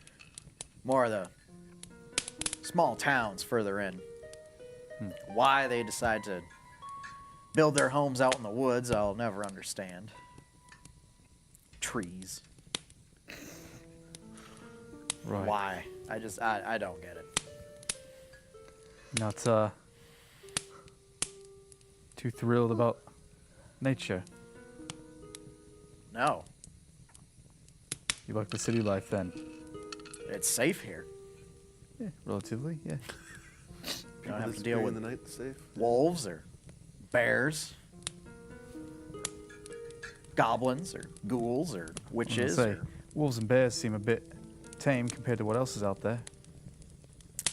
more of the small towns further in. Why they decide to build their homes out in the woods, I'll never understand. Trees. Right. Why? I don't get it. Not too thrilled about nature. No. You like the city life then? It's safe here. Yeah, relatively, yeah. You don't have to Disappear deal in with the night, safe. wolves or bears, goblins or ghouls or I was witches. gonna say, Or wolves and bears seem a bit tame compared to what else is out there.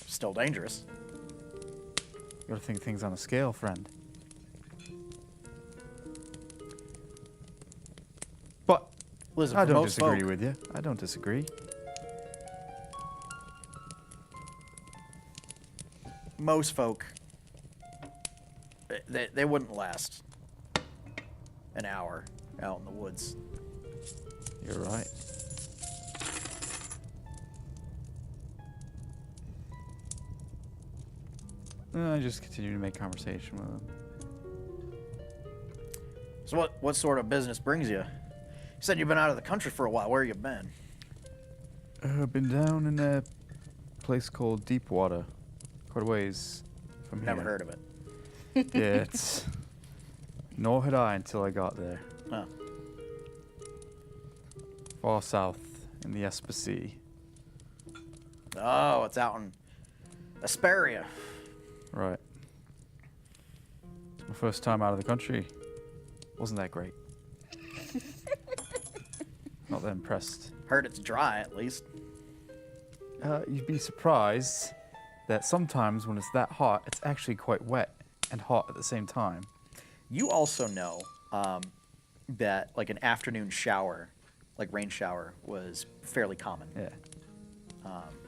still dangerous. You gotta think things on a scale, friend. But Listen, I for don't most disagree folk, with you. I don't disagree. most folk, they wouldn't last an hour out in the woods. You're right. I just continue to make conversation with them. So what sort of business brings you? You said you've been out of the country for a while. Where you been? I've been down in a place called Deepwater, quite a ways from here. Never heard of it. Yeah, it's... Nor had I until I got there. Oh. Far south in the Esper Sea. Oh, it's out in Asperia. Right. It's my first time out of the country. Wasn't that great. Not that impressed. Heard it's dry, at least. You'd be surprised that sometimes when it's that hot, it's actually quite wet and hot at the same time. You also know that like an afternoon shower, like rain shower, was fairly common Yeah.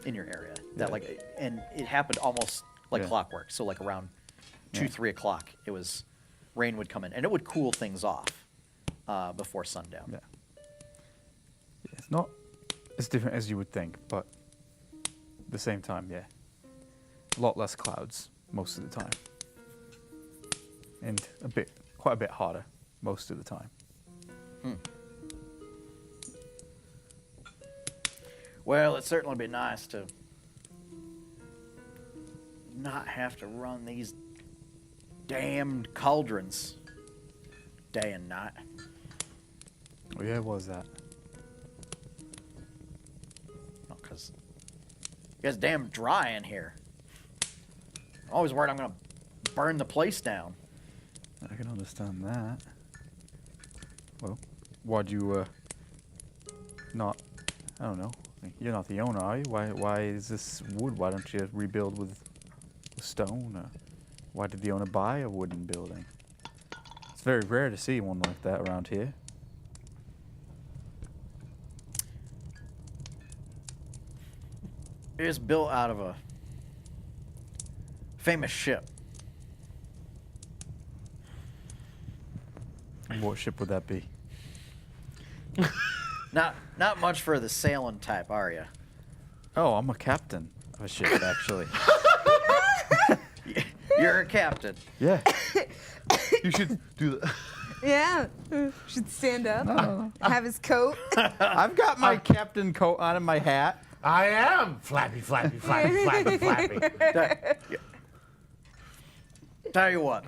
in your area. That Yeah. like, and it happened almost like Yeah. clockwork. So like around 2, Yeah. 3 o'clock, rain would come in, and it would cool things off before sundown. Yeah. It's not as different as you would think, but the same time, yeah. A lot less clouds most of the time. And quite a bit hotter most of the time. Well, it'd certainly be nice to not have to run these damned cauldrons day and night. Oh yeah, what was that? Because you guys damn dry in here. I'm always worried I'm going to burn the place down. I can understand that. Well, why'd you, not, I don't know. You're not the owner, are you? Why is this wood? Why don't you rebuild with stone? Or why did the owner buy a wooden building? It's very rare to see one like that around here. It's built out of a famous ship. What ship would that be? Not much for the sailing type, are you? Oh, I'm a captain of a ship, actually. You're a captain. Yeah. You should do that. Yeah. Should stand up. Have his coat. I've got my captain coat on and my hat. I am flappy, flappy, flappy, flappy, flappy. Tell you what.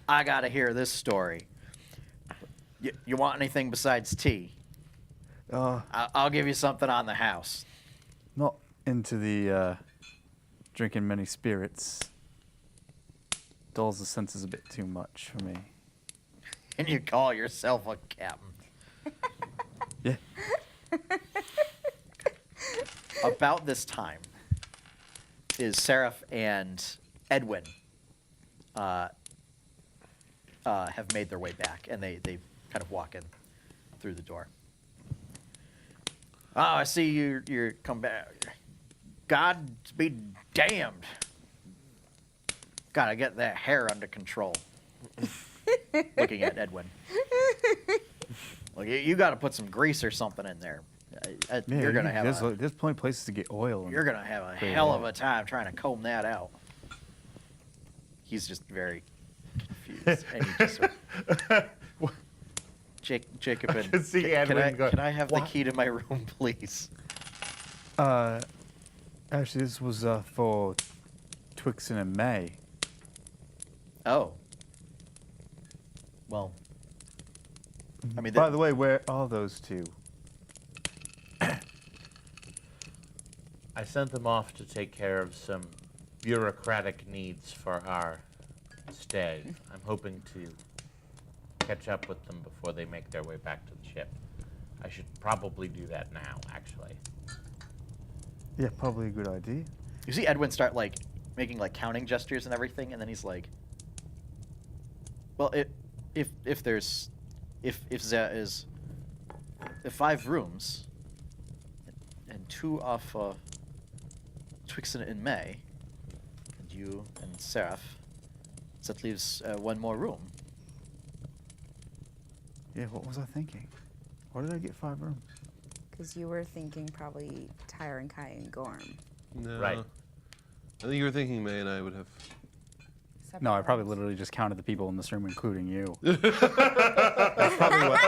I gotta hear this story. You want anything besides tea? I'll give you something on the house. Not into the drinking many spirits. Dulls the senses a bit too much for me. And you call yourself a captain. Yeah. About this time is Seraph and Edwin have made their way back, and they kind of walk in through the door. Oh, I see you're come back. God be damned. Gotta get that hair under control. Looking at Edwin. Look, you gotta put some grease or something in there. You're gonna have there's plenty of places to get oil. you're gonna have a hell of a time trying to comb that out. He's just very confused, and he just sort of, Jacob, I can see Edwin going, can I have the "What?" key to my room, please? Actually, this was for Twixen and May. Oh. Well, I mean, By the way, where are those two? I sent them off to take care of some bureaucratic needs for our stay. I'm hoping to catch up with them before they make their way back to the ship. I should probably do that now, actually. Yeah, probably a good idea. you see Edwin start like making like counting gestures and everything, and then he's like, "Well, if there is 5 rooms and 2 are for Twixen and May, and you and Seraph, so that leaves 1 more room." Yeah, what was I thinking? Why did I get 5 rooms? Because you were thinking probably Tyre and Kai and Gorm. No. Right. I think you were thinking May and I would have. Separate No, I probably rooms. literally just counted the people in this room, including you. That's probably what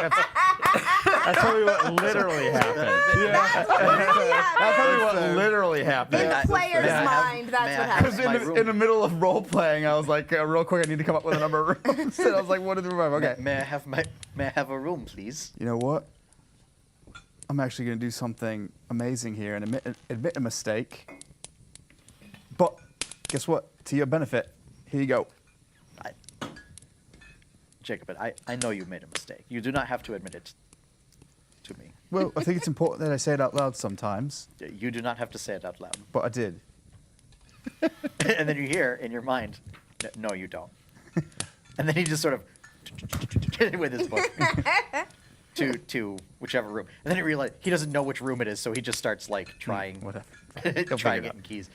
literally happened. That's what really happened. That's probably what literally happened. In the player's May I have- mind, that's may what I have happened. Because my in, room? in the middle of role playing, I was like, real quick, I need to come up with a number of rooms. And I was like, what are the room? Okay. May I have a room, please? You know what? I'm actually going to do something amazing here and admit a mistake. But guess what? To your benefit, here you go. Jacob, I know you made a mistake. You do not have to admit it to me. Well, I think it's important that I say it out loud sometimes, You do not have to say it out loud. but I did. And then you hear in your mind, "No, you don't." And then he just sort of with his book to whichever room. And then he realized he doesn't know which room it is, so he just starts like trying Whatever. He'll trying figure it getting keys.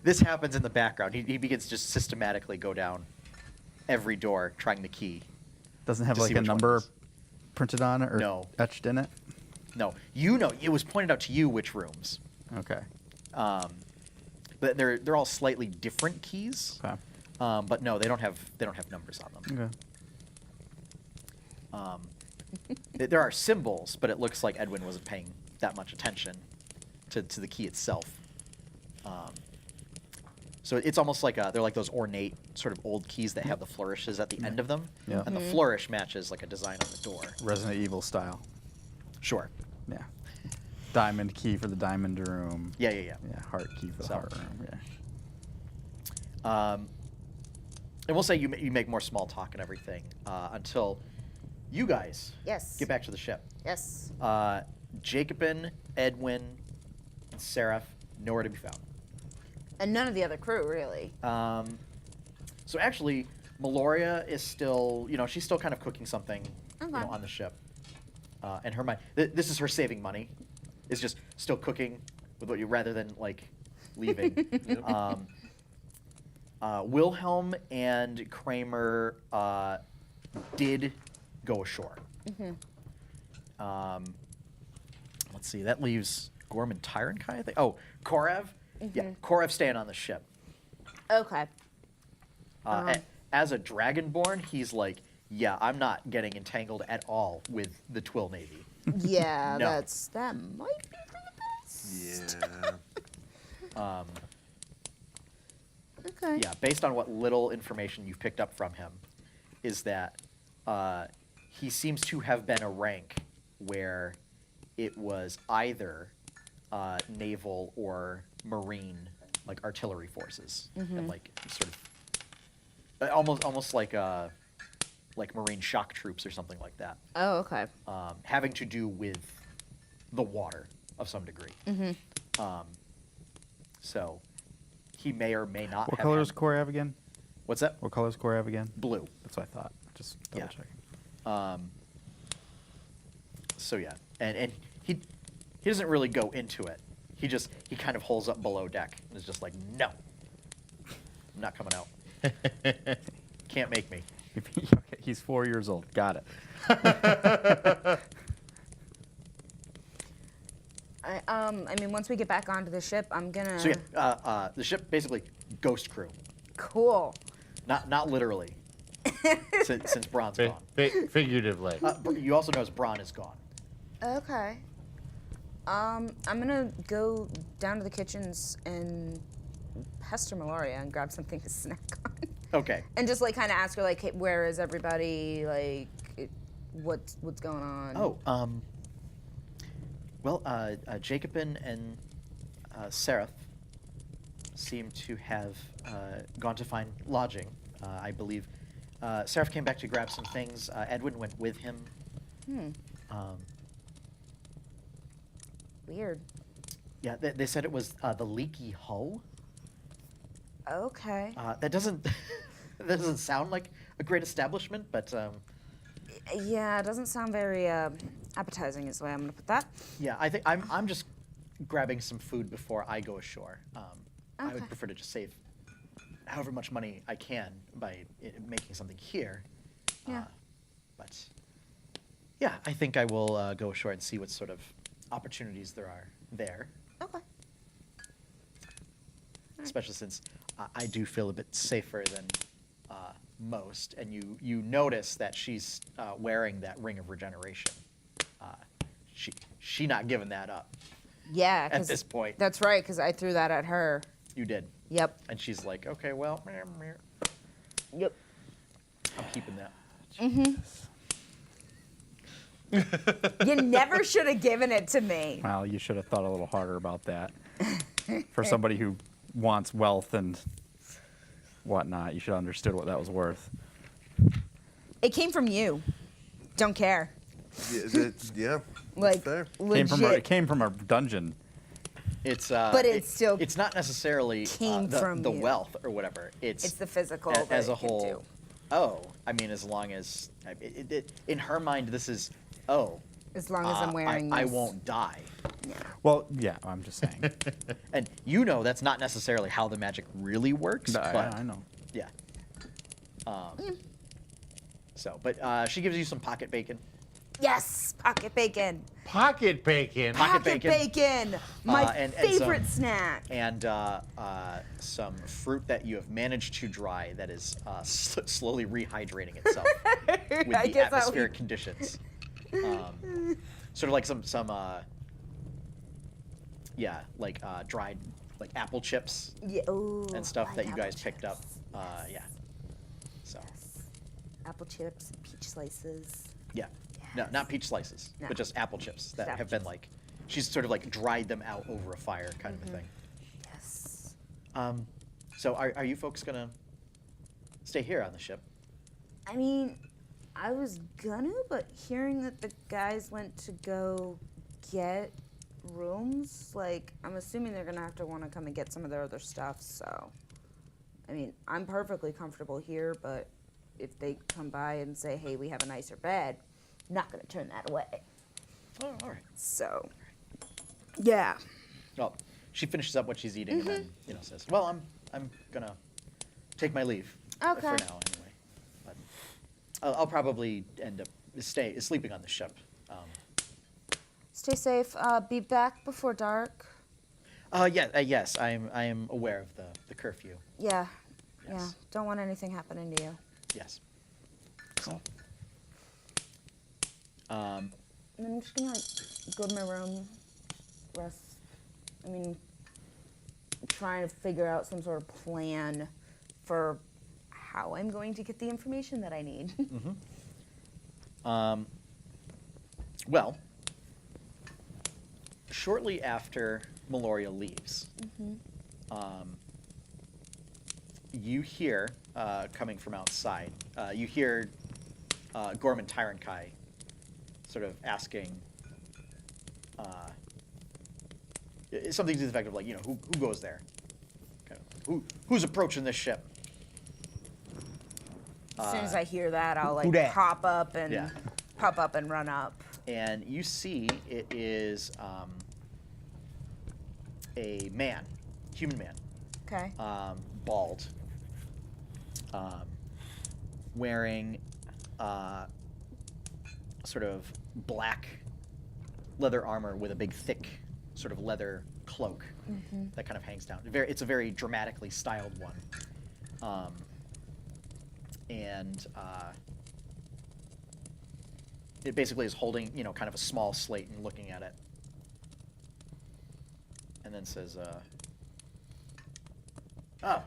This happens in the background. He begins to just systematically go down every door trying the key. Doesn't have To like see a which one it number is. printed on it or No. etched in it. No, it was pointed out to you which rooms Okay. But they're all slightly different keys. Okay. But no, they don't have numbers on them. Okay. There are symbols, but it looks like Edwin wasn't paying that much attention to the key itself. So it's almost like they're like those ornate sort of old keys that have the flourishes at the end of them. Yeah. And the flourish matches like a design on the door. Resident Evil style. Sure. Yeah. Diamond key for the diamond room. Yeah. Yeah. Heart key for the So- heart room. Yeah. And we'll say you make more small talk and everything until you guys Yes. get back to the ship. Yes. Jacobin, Edwin, and Seraph nowhere to be found. And none of the other crew, really. So actually, Meloria is still, she's still kind of cooking something, Okay. on the ship. And her mind, this is her saving money, is just still cooking with what you rather than like leaving. Wilhelm and Kramer did go ashore. Let's see, that leaves Gorm and Tyrankai, I think. Oh, Korev? Yeah, Korev staying on the ship. Okay. As a Dragonborn, he's like, yeah, I'm not getting entangled at all with the Twill Navy. Yeah, No. that might be for the best. Yeah. Okay. Yeah, based on what little information you've picked up from him, is that he seems to have been a rank where it was either naval or marine, like artillery forces, and like sort of almost like marine shock troops or something like that, Oh, okay. having to do with the water of some degree. So he may or may not What have color had- is Core have again? What's that? What color is Core have again? Blue. That's what I thought. Just double Yeah. checking. So yeah, and he doesn't really go into it. He kind of holds up below deck and is just like, no, I'm not coming out. Can't make me. Okay, he's 4 years old. Got it. I mean, once we get back onto the ship, I'm gonna. So yeah, the ship basically ghost crew, Cool. not literally, since Braun's Fi- gone. figuratively. You also notice Braun is gone. Okay. I'm gonna go down to the kitchens and pester Meloria and grab something to snack on. Okay. And just like kind of ask her like, hey, where is everybody? Like, what's going on? Oh, well, Jacobin and Seraph seem to have gone to find lodging. I believe Seraph came back to grab some things. Edwin went with him. Weird. Yeah, they said it was the Leaky Hull. Okay. That doesn't that doesn't sound like a great establishment, but Yeah, it doesn't sound very appetizing is the way I'm gonna put that. yeah, I think I'm just grabbing some food before I go ashore. I would Okay. prefer to just save however much money I can by making something here. Yeah. But yeah, I think I will go ashore and see what sort of opportunities there are there, Okay. especially since I do feel a bit safer than most. And you notice that she's wearing that ring of regeneration. She not giving that up. Yeah. At 'cause this point. That's right, because I threw that at her. You did. Yep. And she's like, okay, well, Yep. I'm keeping that. You never should have given it to me. Well, you should have thought a little harder about that. For somebody who wants wealth and whatnot, you should have understood what that was worth. It came from you. Don't care. Yeah. Like, fair. legit. It came from a dungeon. It's But it's still it's not necessarily came from the you. wealth or whatever. It's the physical as that a it can whole. do. Oh, I mean, as long as in her mind, this is As long as I'm wearing I this. won't die. Well, yeah, I'm just saying. And that's not necessarily how the magic really works. But I know. yeah. So, but she gives you some pocket bacon. Yes, pocket bacon. Pocket bacon. Pocket bacon. My and favorite some- snack. And some fruit that you have managed to dry that is slowly rehydrating itself with I the guess atmospheric conditions. Sort of like some like dried like apple chips Yeah, ooh, and stuff like that you apple guys picked up. chips. Yeah. So Apple chips, peach slices. yeah, no, not peach slices, No. but just apple chips that Apple have been chips. like, she's sort of like dried them out over a fire kind of a thing. Yes. So are you folks gonna stay here on the ship? I mean, I was gonna, but hearing that the guys went to go get rooms, like, I'm assuming they're gonna have to want to come and get some of their other stuff, so. I mean, I'm perfectly comfortable here, but if they come by and say, hey, we have a nicer bed, not gonna turn that away. Oh, all right. So, yeah. Well, she finishes up what she's eating and then says, "Well, I'm gonna take my leave for Okay. now anyway. But I'll probably end up sleeping on the ship." Stay safe. Be back before dark. Yes, I am aware of the curfew. Yeah. Yeah. Yes. Don't want anything happening to you. Yes. So, And I'm just gonna like go to my room, rest. I mean, trying to figure out some sort of plan for how I'm going to get the information that I need. well, shortly after Meloria leaves, you hear, coming from outside, you hear Gorman Tyrankai sort of asking something to the effect of like, who goes there? Kind of, who's approaching this ship? As soon as I hear that, I'll who like dat? pop up and Yeah. run up. And you see it is a man, human man, Okay. bald, wearing sort of black leather armor with a big thick sort of leather cloak that kind of hangs down. It's a very dramatically styled one. And it basically is holding, kind of a small slate and looking at it. And then says, "Oh,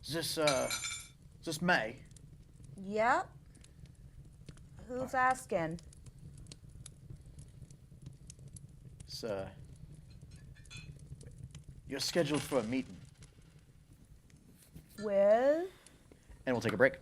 is this May?" Yep. Who's asking? It's, you're scheduled for a meeting. With? And we'll take a break.